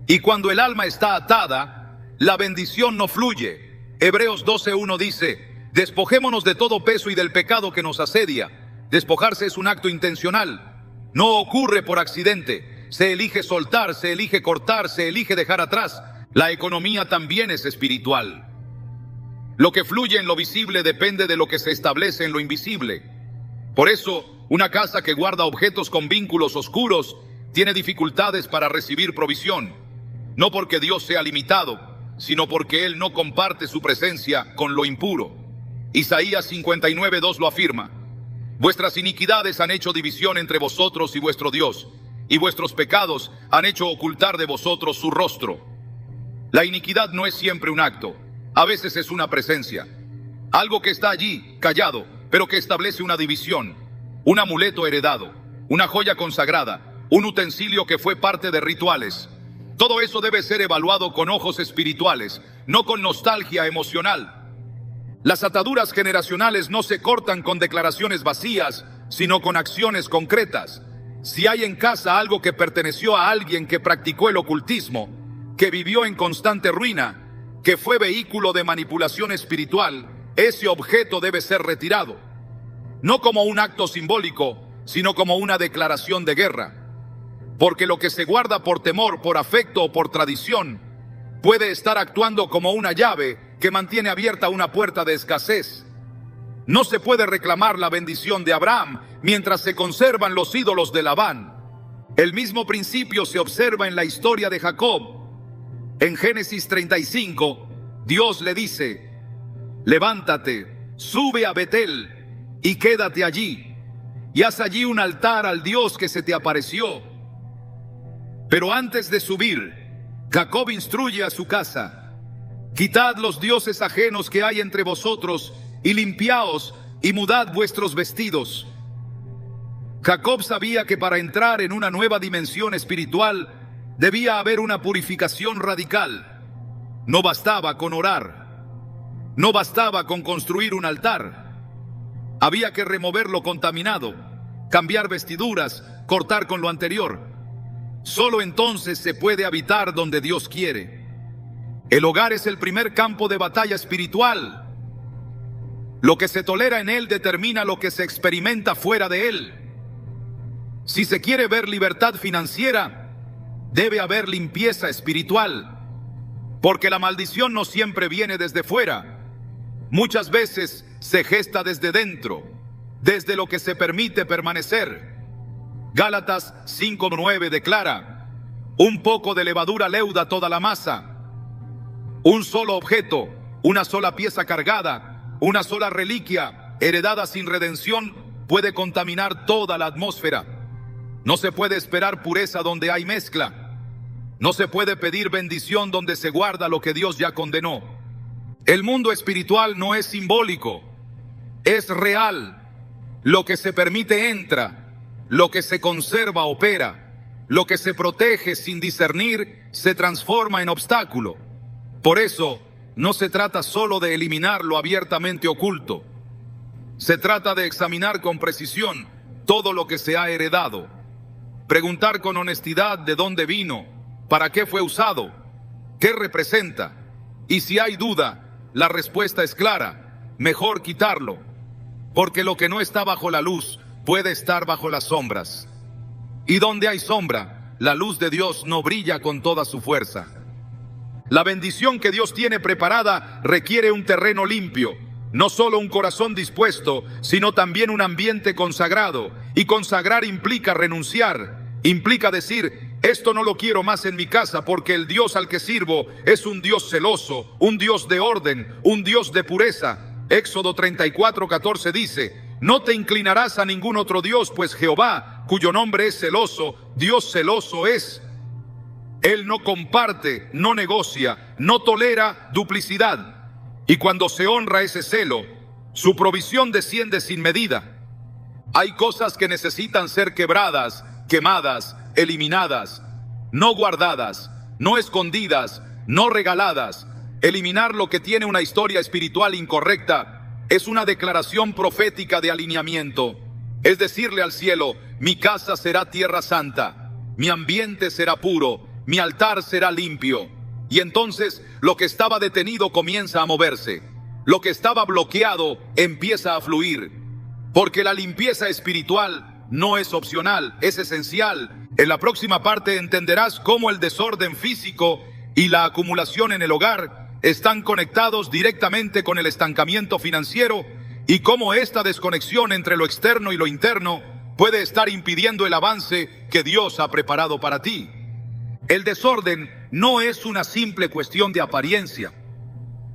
Y cuando el alma está atada, la bendición no fluye. Hebreos 12:1 dice: Despojémonos de todo peso y del pecado que nos asedia. Despojarse es un acto intencional. No ocurre por accidente. Se elige soltar, se elige cortar, se elige dejar atrás. La economía también es espiritual. Lo que fluye en lo visible depende de lo que se establece en lo invisible. Por eso, una casa que guarda objetos con vínculos oscuros tiene dificultades para recibir provisión. No porque Dios sea limitado, sino porque Él no comparte su presencia con lo impuro. Isaías 59:2 lo afirma. Vuestras iniquidades han hecho división entre vosotros y vuestro Dios, y vuestros pecados han hecho ocultar de vosotros su rostro. La iniquidad no es siempre un acto, a veces es una presencia. Algo que está allí, callado, pero que establece una división. Un amuleto heredado, una joya consagrada, un utensilio que fue parte de rituales. Todo eso debe ser evaluado con ojos espirituales, no con nostalgia emocional. Las ataduras generacionales no se cortan con declaraciones vacías, sino con acciones concretas. Si hay en casa algo que perteneció a alguien que practicó el ocultismo, que vivió en constante ruina, que fue vehículo de manipulación espiritual, ese objeto debe ser retirado. No como un acto simbólico, sino como una declaración de guerra. Porque lo que se guarda por temor, por afecto o por tradición, puede estar actuando como una llave que mantiene abierta una puerta de escasez. No se puede reclamar la bendición de Abraham mientras se conservan los ídolos de Labán. El mismo principio se observa en la historia de Jacob. En Génesis 35, Dios le dice: levántate, sube a Betel y quédate allí, y haz allí un altar al Dios que se te apareció. Pero antes de subir, Jacob instruye a su casa: quitad los dioses ajenos que hay entre vosotros, y limpiaos, y mudad vuestros vestidos. Jacob sabía que para entrar en una nueva dimensión espiritual, debía haber una purificación radical. No bastaba con orar. No bastaba con construir un altar. Había que remover lo contaminado, cambiar vestiduras, cortar con lo anterior. Solo entonces se puede habitar donde Dios quiere. El hogar es el primer campo de batalla espiritual. Lo que se tolera en él determina lo que se experimenta fuera de él. Si se quiere ver libertad financiera, debe haber limpieza espiritual, porque la maldición no siempre viene desde fuera. Muchas veces se gesta desde dentro, desde lo que se permite permanecer. Gálatas 5:9 declara: un poco de levadura leuda toda la masa. Un solo objeto, una sola pieza cargada, una sola reliquia heredada sin redención puede contaminar toda la atmósfera. No se puede esperar pureza donde hay mezcla. No se puede pedir bendición donde se guarda lo que Dios ya condenó. El mundo espiritual no es simbólico, es real. Lo que se permite entra, lo que se conserva opera, lo que se protege sin discernir se transforma en obstáculo. Por eso, no se trata solo de eliminar lo abiertamente oculto. Se trata de examinar con precisión todo lo que se ha heredado. Preguntar con honestidad de dónde vino, para qué fue usado, qué representa. Y si hay duda, la respuesta es clara: mejor quitarlo. Porque lo que no está bajo la luz puede estar bajo las sombras. Y donde hay sombra, la luz de Dios no brilla con toda su fuerza. La bendición que Dios tiene preparada requiere un terreno limpio, no solo un corazón dispuesto, sino también un ambiente consagrado. Y consagrar implica renunciar, implica decir: esto no lo quiero más en mi casa, porque el Dios al que sirvo es un Dios celoso, un Dios de orden, un Dios de pureza. Éxodo 34:14 dice: no te inclinarás a ningún otro Dios, pues Jehová, cuyo nombre es celoso, Dios celoso es. Él no comparte, no negocia, no tolera duplicidad. Y cuando se honra ese celo, su provisión desciende sin medida. Hay cosas que necesitan ser quebradas, quemadas, eliminadas, no guardadas, no escondidas, no regaladas. Eliminar lo que tiene una historia espiritual incorrecta es una declaración profética de alineamiento. Es decirle al cielo: mi casa será tierra santa, mi ambiente será puro, mi altar será limpio. Y entonces lo que estaba detenido comienza a moverse. lo que estaba bloqueado empieza a fluir, porque la limpieza espiritual no es opcional, es esencial. En la próxima parte entenderás cómo el desorden físico y la acumulación en el hogar están conectados directamente con el estancamiento financiero y cómo esta desconexión entre lo externo y lo interno puede estar impidiendo el avance que Dios ha preparado para ti. El desorden no es una simple cuestión de apariencia.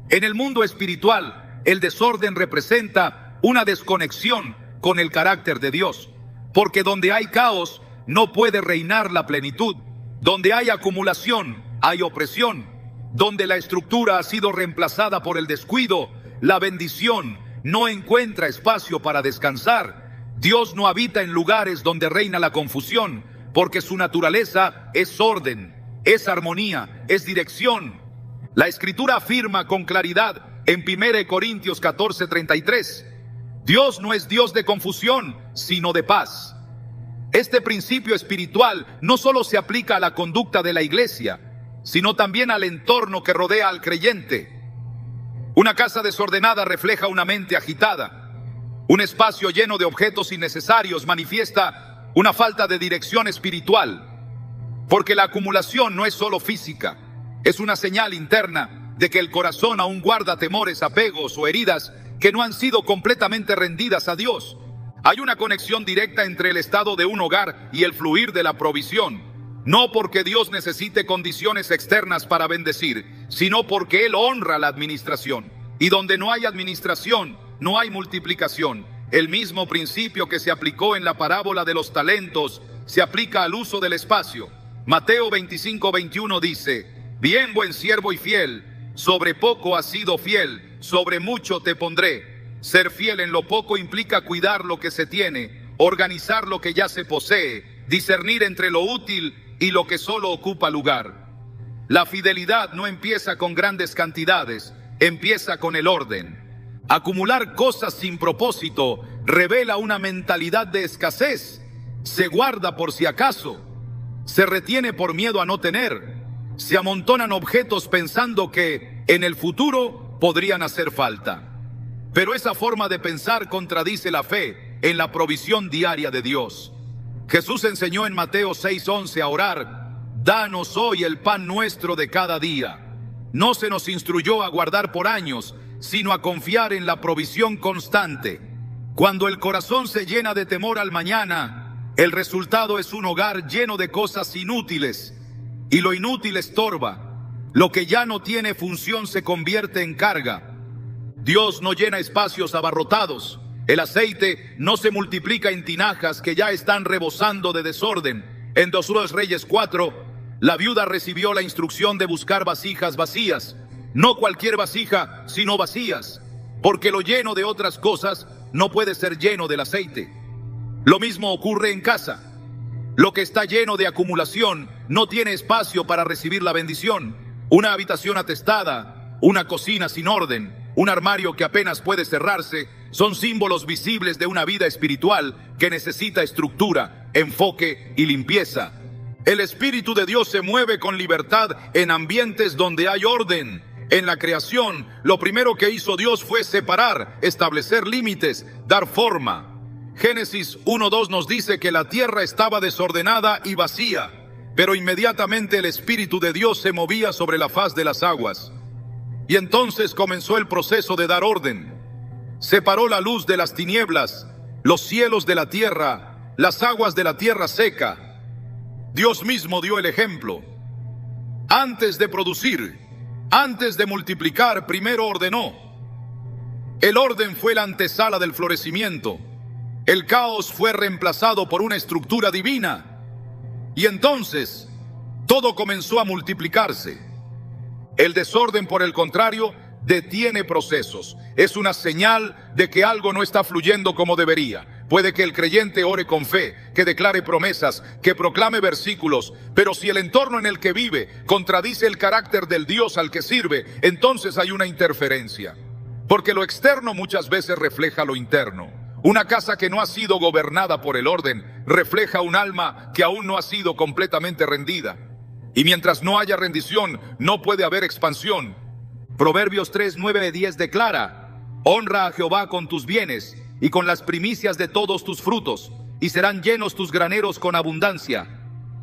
En el mundo espiritual, el desorden representa una desconexión con el carácter de Dios, porque donde hay caos no puede reinar la plenitud. Donde hay acumulación, hay opresión. Donde la estructura ha sido reemplazada por el descuido, la bendición no encuentra espacio para descansar. Dios no habita en lugares donde reina la confusión, porque su naturaleza es orden, es armonía, es dirección. La Escritura afirma con claridad en 1 Corintios 14:33, Dios no es Dios de confusión, sino de paz. Este principio espiritual no solo se aplica a la conducta de la iglesia, sino también al entorno que rodea al creyente. Una casa desordenada refleja una mente agitada. Un espacio lleno de objetos innecesarios manifiesta una falta de dirección espiritual, porque la acumulación no es solo física, es una señal interna de que el corazón aún guarda temores, apegos o heridas que no han sido completamente rendidas a Dios. Hay una conexión directa entre el estado de un hogar y el fluir de la provisión, no porque Dios necesite condiciones externas para bendecir, sino porque Él honra la administración. Y donde no hay administración, no hay multiplicación. El mismo principio que se aplicó en la parábola de los talentos se aplica al uso del espacio. Mateo 25:21 dice, bien, buen siervo y fiel, sobre poco has sido fiel, sobre mucho te pondré. Ser fiel en lo poco implica cuidar lo que se tiene, organizar lo que ya se posee, discernir entre lo útil y lo que solo ocupa lugar. La fidelidad no empieza con grandes cantidades, empieza con el orden. Acumular cosas sin propósito revela una mentalidad de escasez. Se guarda por si acaso, se retiene por miedo a no tener, se amontonan objetos pensando que en el futuro podrían hacer falta. Pero esa forma de pensar contradice la fe en la provisión diaria de Dios. Jesús enseñó en Mateo 6:11 a orar, danos hoy el pan nuestro de cada día. No se nos instruyó a guardar por años, sino a confiar en la provisión constante. Cuando el corazón se llena de temor al mañana, el resultado es un hogar lleno de cosas inútiles, y lo inútil estorba. Lo que ya no tiene función se convierte en carga. Dios no llena espacios abarrotados. El aceite no se multiplica en tinajas que ya están rebosando de desorden. En 2 Reyes 4, la viuda recibió la instrucción de buscar vasijas vacías. No cualquier vasija, sino vacías, porque lo lleno de otras cosas no puede ser lleno del aceite. Lo mismo ocurre en casa. Lo que está lleno de acumulación no tiene espacio para recibir la bendición. Una habitación atestada, una cocina sin orden, un armario que apenas puede cerrarse, son símbolos visibles de una vida espiritual que necesita estructura, enfoque y limpieza. El Espíritu de Dios se mueve con libertad en ambientes donde hay orden. En la creación, lo primero que hizo Dios fue separar, establecer límites, dar forma. Génesis 1:2 nos dice que la tierra estaba desordenada y vacía, pero inmediatamente el Espíritu de Dios se movía sobre la faz de las aguas. Y entonces comenzó el proceso de dar orden. Separó la luz de las tinieblas, los cielos de la tierra, las aguas de la tierra seca. Dios mismo dio el ejemplo. Antes de producir, antes de multiplicar, primero ordenó. El orden fue la antesala del florecimiento. El caos fue reemplazado por una estructura divina. Y entonces, todo comenzó a multiplicarse. El desorden, por el contrario, detiene procesos. Es una señal de que algo no está fluyendo como debería. Puede que el creyente ore con fe, que declare promesas, que proclame versículos, pero si el entorno en el que vive contradice el carácter del Dios al que sirve, entonces hay una interferencia. Porque lo externo muchas veces refleja lo interno. Una casa que no ha sido gobernada por el orden refleja un alma que aún no ha sido completamente rendida. Y mientras no haya rendición, no puede haber expansión. Proverbios 3, 9, 10 declara: honra a Jehová con tus bienes y con las primicias de todos tus frutos, y serán llenos tus graneros con abundancia.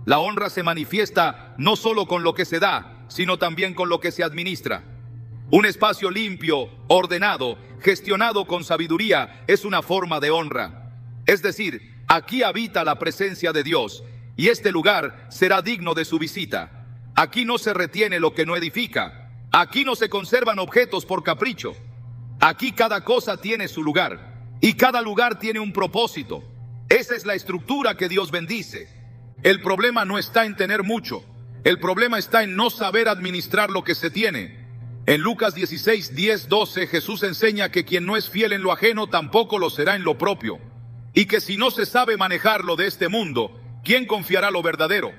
La honra se manifiesta no solo con lo que se da, sino también con lo que se administra. Un espacio limpio, ordenado, gestionado con sabiduría es una forma de honra. Es decir, aquí habita la presencia de Dios, y este lugar será digno de su visita. Aquí no se retiene lo que no edifica. Aquí no se conservan objetos por capricho. Aquí cada cosa tiene su lugar, y cada lugar tiene un propósito. Esa es la estructura que Dios bendice. El problema no está en tener mucho. El problema está en no saber administrar lo que se tiene. En Lucas 16, 10, 12, Jesús enseña que quien no es fiel en lo ajeno tampoco lo será en lo propio. Y que si no se sabe manejar lo de este mundo, ¿quién confiará lo verdadero?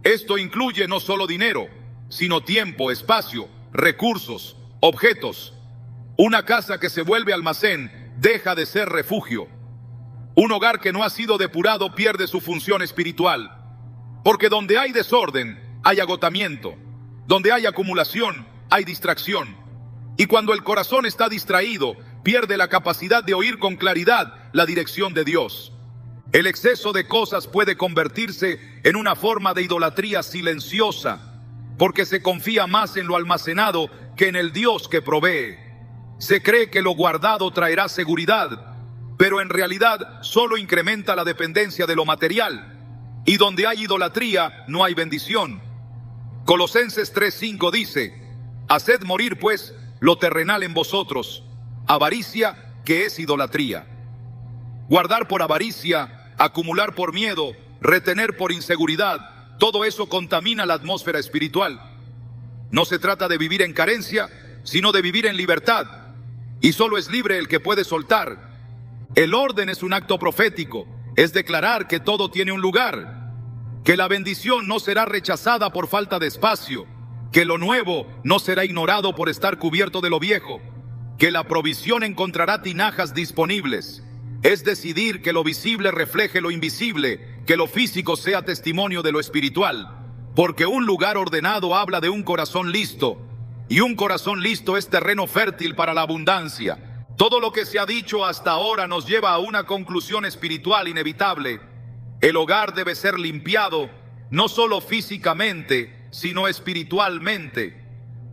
Esto incluye no solo dinero, sino tiempo, espacio, recursos, objetos. Una casa que se vuelve almacén deja de ser refugio. Un hogar que no ha sido depurado pierde su función espiritual. Porque donde hay desorden, hay agotamiento. Donde hay acumulación, hay distracción. Y cuando el corazón está distraído, pierde la capacidad de oír con claridad la dirección de Dios. El exceso de cosas puede convertirse en una forma de idolatría silenciosa, porque se confía más en lo almacenado que en el Dios que provee. Se cree que lo guardado traerá seguridad, pero en realidad solo incrementa la dependencia de lo material. Y donde hay idolatría, no hay bendición. Colosenses 3:5 dice: haced morir pues lo terrenal en vosotros, avaricia, que es idolatría. Guardar por avaricia, acumular por miedo, retener por inseguridad, todo eso contamina la atmósfera espiritual. No se trata de vivir en carencia, sino de vivir en libertad. Y solo es libre el que puede soltar. El orden es un acto profético, es declarar que todo tiene un lugar, que la bendición no será rechazada por falta de espacio, que lo nuevo no será ignorado por estar cubierto de lo viejo, que la provisión encontrará tinajas disponibles. Es decidir que lo visible refleje lo invisible, que lo físico sea testimonio de lo espiritual, porque un lugar ordenado habla de un corazón listo, y un corazón listo es terreno fértil para la abundancia. Todo lo que se ha dicho hasta ahora nos lleva a una conclusión espiritual inevitable. El hogar debe ser limpiado, no solo físicamente, sino espiritualmente,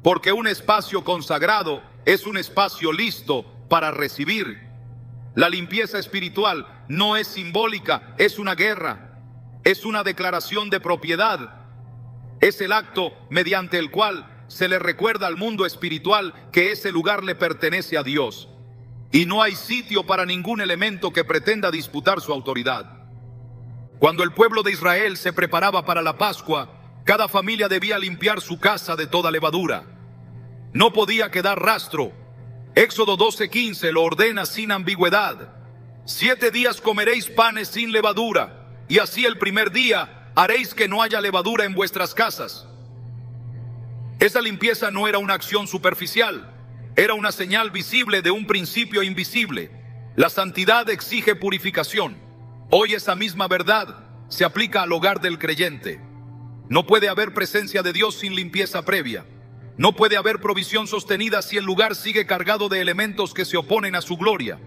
porque un espacio consagrado es un espacio listo para recibir. La limpieza espiritual no es simbólica, es una guerra, es una declaración de propiedad. Es el acto mediante el cual se le recuerda al mundo espiritual que ese lugar le pertenece a Dios. Y no hay sitio para ningún elemento que pretenda disputar su autoridad. Cuando el pueblo de Israel se preparaba para la Pascua, cada familia debía limpiar su casa de toda levadura. No podía quedar rastro. Éxodo 12:15 lo ordena sin ambigüedad. 7 días comeréis panes sin levadura, y así el primer día haréis que no haya levadura en vuestras casas. Esa limpieza no era una acción superficial, era una señal visible de un principio invisible. La santidad exige purificación. Hoy esa misma verdad se aplica al hogar del creyente. No puede haber presencia de Dios sin limpieza previa. No puede haber provisión sostenida si el lugar sigue cargado de elementos que se oponen a su gloria.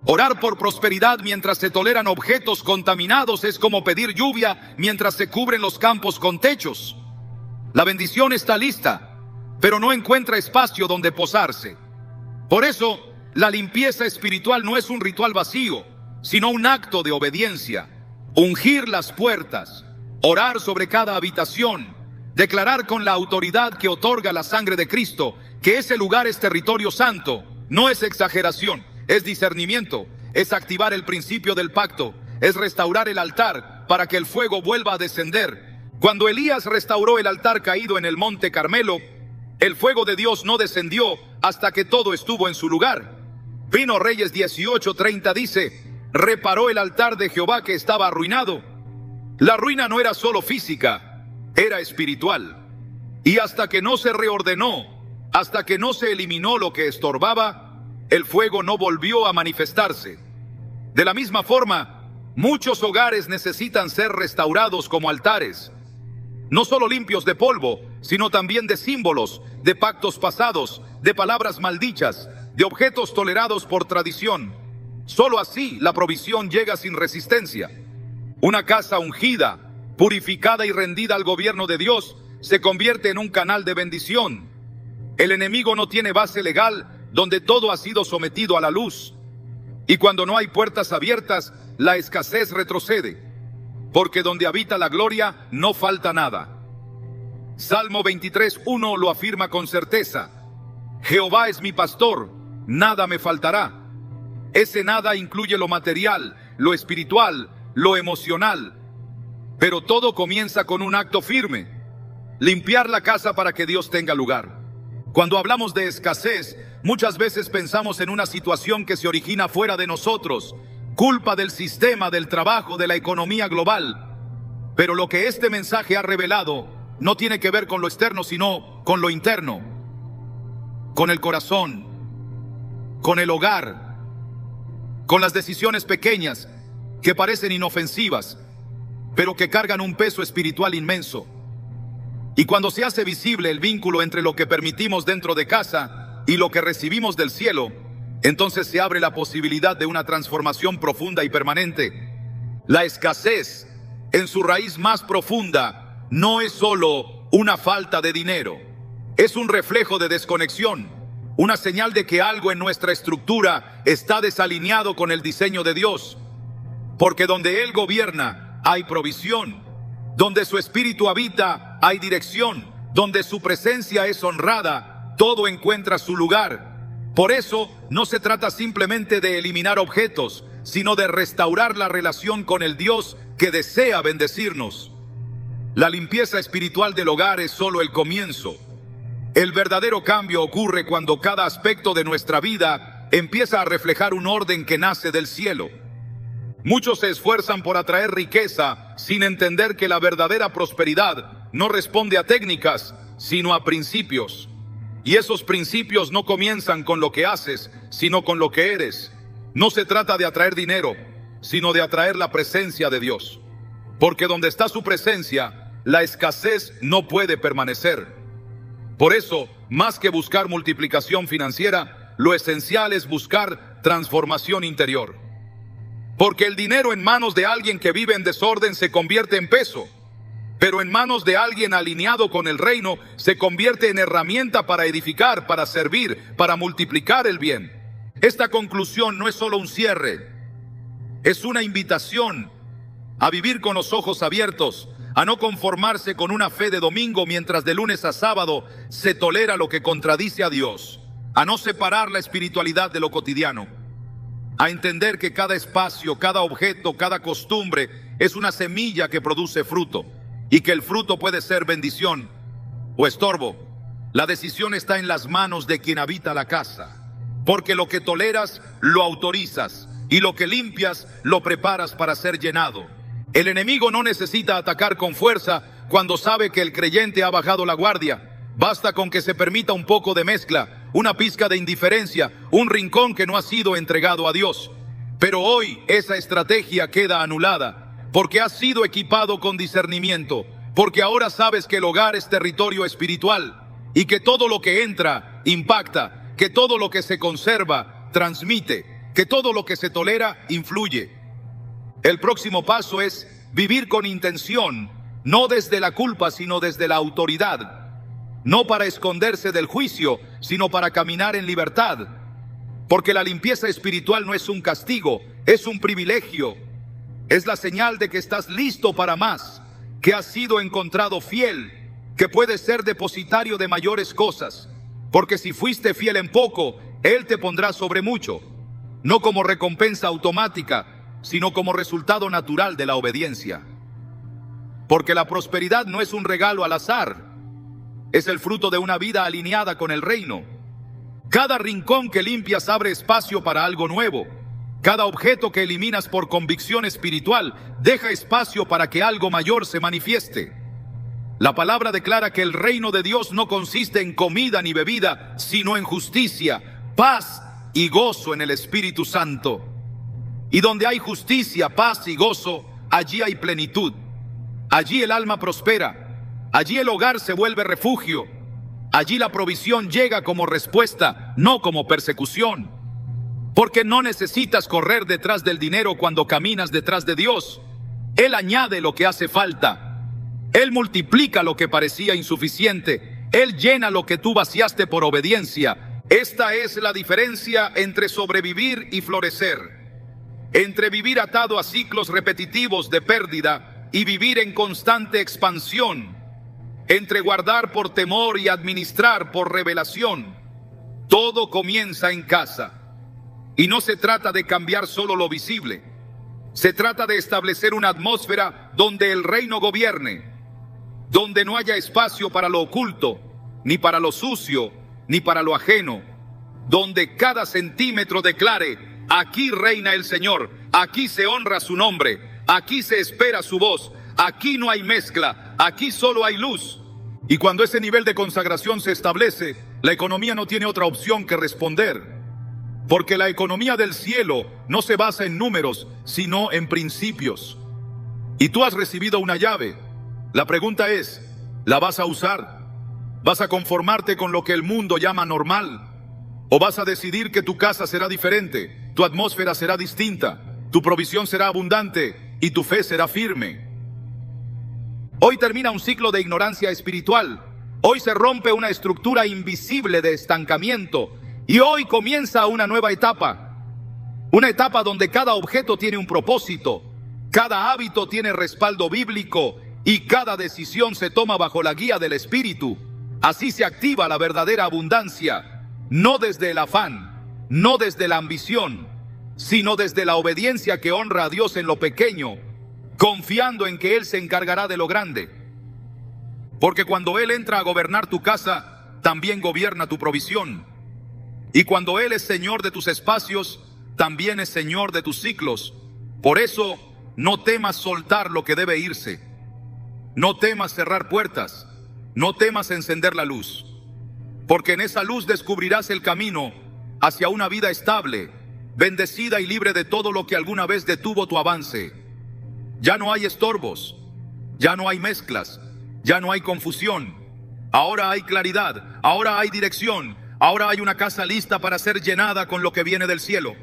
Orar por prosperidad mientras se toleran objetos contaminados es como pedir lluvia mientras se cubren los campos con techos. La bendición está lista, pero no encuentra espacio donde posarse. Por eso, la limpieza espiritual no es un ritual vacío, sino un acto de obediencia. Ungir las puertas, orar sobre cada habitación, declarar con la autoridad que otorga la sangre de Cristo que ese lugar es territorio santo, no es exageración, es discernimiento, es activar el principio del pacto, es restaurar el altar para que el fuego vuelva a descender. Cuando Elías restauró el altar caído en el monte Carmelo, el fuego de Dios no descendió hasta que todo estuvo en su lugar. Vino Reyes 18:30 dice: reparó el altar de Jehová que estaba arruinado. La ruina no era solo física, era espiritual. Y hasta que no se reordenó, hasta que no se eliminó lo que estorbaba, el fuego no volvió a manifestarse. De la misma forma, muchos hogares necesitan ser restaurados como altares. No solo limpios de polvo, sino también de símbolos, de pactos pasados, de palabras maldichas, de objetos tolerados por tradición. Solo así la provisión llega sin resistencia. Una casa ungida, purificada y rendida al gobierno de Dios, se convierte en un canal de bendición. El enemigo no tiene base legal donde todo ha sido sometido a la luz. Y cuando no hay puertas abiertas, la escasez retrocede. Porque donde habita la gloria, no falta nada. Salmo 23:1 lo afirma con certeza. Jehová es mi pastor, nada me faltará. Ese nada incluye lo material, lo espiritual, lo emocional. Pero todo comienza con un acto firme: limpiar la casa para que Dios tenga lugar. Cuando hablamos de escasez, muchas veces pensamos en una situación que se origina fuera de nosotros, culpa del sistema, del trabajo, de la economía global. Pero lo que este mensaje ha revelado no tiene que ver con lo externo, sino con lo interno, con el corazón, con el hogar, con las decisiones pequeñas que parecen inofensivas, pero que cargan un peso espiritual inmenso. Y cuando se hace visible el vínculo entre lo que permitimos dentro de casa y lo que recibimos del cielo, entonces se abre la posibilidad de una transformación profunda y permanente. La escasez, en su raíz más profunda, no es solo una falta de dinero. Es un reflejo de desconexión, una señal de que algo en nuestra estructura está desalineado con el diseño de Dios. Porque donde Él gobierna, hay provisión. Donde su espíritu habita, hay dirección. Donde su presencia es honrada, todo encuentra su lugar. Por eso, no se trata simplemente de eliminar objetos, sino de restaurar la relación con el Dios que desea bendecirnos. La limpieza espiritual del hogar es solo el comienzo. El verdadero cambio ocurre cuando cada aspecto de nuestra vida empieza a reflejar un orden que nace del cielo. Muchos se esfuerzan por atraer riqueza sin entender que la verdadera prosperidad no responde a técnicas, sino a principios. Y esos principios no comienzan con lo que haces, sino con lo que eres. No se trata de atraer dinero, sino de atraer la presencia de Dios. Porque donde está su presencia, la escasez no puede permanecer. Por eso, más que buscar multiplicación financiera, lo esencial es buscar transformación interior. Porque el dinero en manos de alguien que vive en desorden se convierte en peso, pero en manos de alguien alineado con el reino se convierte en herramienta para edificar, para servir, para multiplicar el bien. Esta conclusión no es solo un cierre, es una invitación a vivir con los ojos abiertos, a no conformarse con una fe de domingo mientras de lunes a sábado se tolera lo que contradice a Dios, a no separar la espiritualidad de lo cotidiano, a entender que cada espacio, cada objeto, cada costumbre es una semilla que produce fruto y que el fruto puede ser bendición o estorbo. La decisión está en las manos de quien habita la casa, porque lo que toleras lo autorizas y lo que limpias lo preparas para ser llenado. El enemigo no necesita atacar con fuerza cuando sabe que el creyente ha bajado la guardia. Basta con que se permita un poco de mezcla, una pizca de indiferencia, un rincón que no ha sido entregado a Dios. Pero hoy esa estrategia queda anulada, porque has sido equipado con discernimiento, porque ahora sabes que el hogar es territorio espiritual y que todo lo que entra impacta, que todo lo que se conserva transmite, que todo lo que se tolera influye. El próximo paso es vivir con intención, no desde la culpa, sino desde la autoridad. No para esconderse del juicio, sino para caminar en libertad. Porque la limpieza espiritual no es un castigo, es un privilegio. Es la señal de que estás listo para más, que has sido encontrado fiel, que puedes ser depositario de mayores cosas. Porque si fuiste fiel en poco, Él te pondrá sobre mucho. No como recompensa automática, sino como resultado natural de la obediencia. Porque la prosperidad no es un regalo al azar, es el fruto de una vida alineada con el reino. Cada rincón que limpias abre espacio para algo nuevo. Cada objeto que eliminas por convicción espiritual deja espacio para que algo mayor se manifieste. La palabra declara que el reino de Dios no consiste en comida ni bebida, sino en justicia, paz y gozo en el Espíritu Santo. Y donde hay justicia, paz y gozo, allí hay plenitud. Allí el alma prospera. Allí el hogar se vuelve refugio. Allí la provisión llega como respuesta, no como persecución. Porque no necesitas correr detrás del dinero cuando caminas detrás de Dios. Él añade lo que hace falta. Él multiplica lo que parecía insuficiente. Él llena lo que tú vaciaste por obediencia. Esta es la diferencia entre sobrevivir y florecer. Entre vivir atado a ciclos repetitivos de pérdida y vivir en constante expansión. Entre guardar por temor y administrar por revelación. Todo comienza en casa. Y no se trata de cambiar solo lo visible. Se trata de establecer una atmósfera donde el reino gobierne, donde no haya espacio para lo oculto, ni para lo sucio, ni para lo ajeno, donde cada centímetro declare: aquí reina el Señor, aquí se honra su nombre, aquí se espera su voz, aquí no hay mezcla, aquí solo hay luz. Y cuando ese nivel de consagración se establece, la economía no tiene otra opción que responder. Porque la economía del cielo no se basa en números, sino en principios. Y tú has recibido una llave. La pregunta es, ¿la vas a usar? ¿Vas a conformarte con lo que el mundo llama normal? ¿O vas a decidir que tu casa será diferente, tu atmósfera será distinta, tu provisión será abundante y tu fe será firme? Hoy termina un ciclo de ignorancia espiritual. Hoy se rompe una estructura invisible de estancamiento. Y hoy comienza una nueva etapa. Una etapa donde cada objeto tiene un propósito, cada hábito tiene respaldo bíblico y cada decisión se toma bajo la guía del Espíritu. Así se activa la verdadera abundancia, no desde el afán, no desde la ambición, sino desde la obediencia que honra a Dios en lo pequeño, confiando en que Él se encargará de lo grande. Porque cuando Él entra a gobernar tu casa, también gobierna tu provisión. Y cuando Él es Señor de tus espacios, también es Señor de tus ciclos. Por eso, no temas soltar lo que debe irse. No temas cerrar puertas. No temas encender la luz. Porque en esa luz descubrirás el camino hacia una vida estable, bendecida y libre de todo lo que alguna vez detuvo tu avance. Ya no hay estorbos. Ya no hay mezclas. Ya no hay confusión. Ahora hay claridad. Ahora hay dirección. Ahora hay una casa lista para ser llenada con lo que viene del cielo.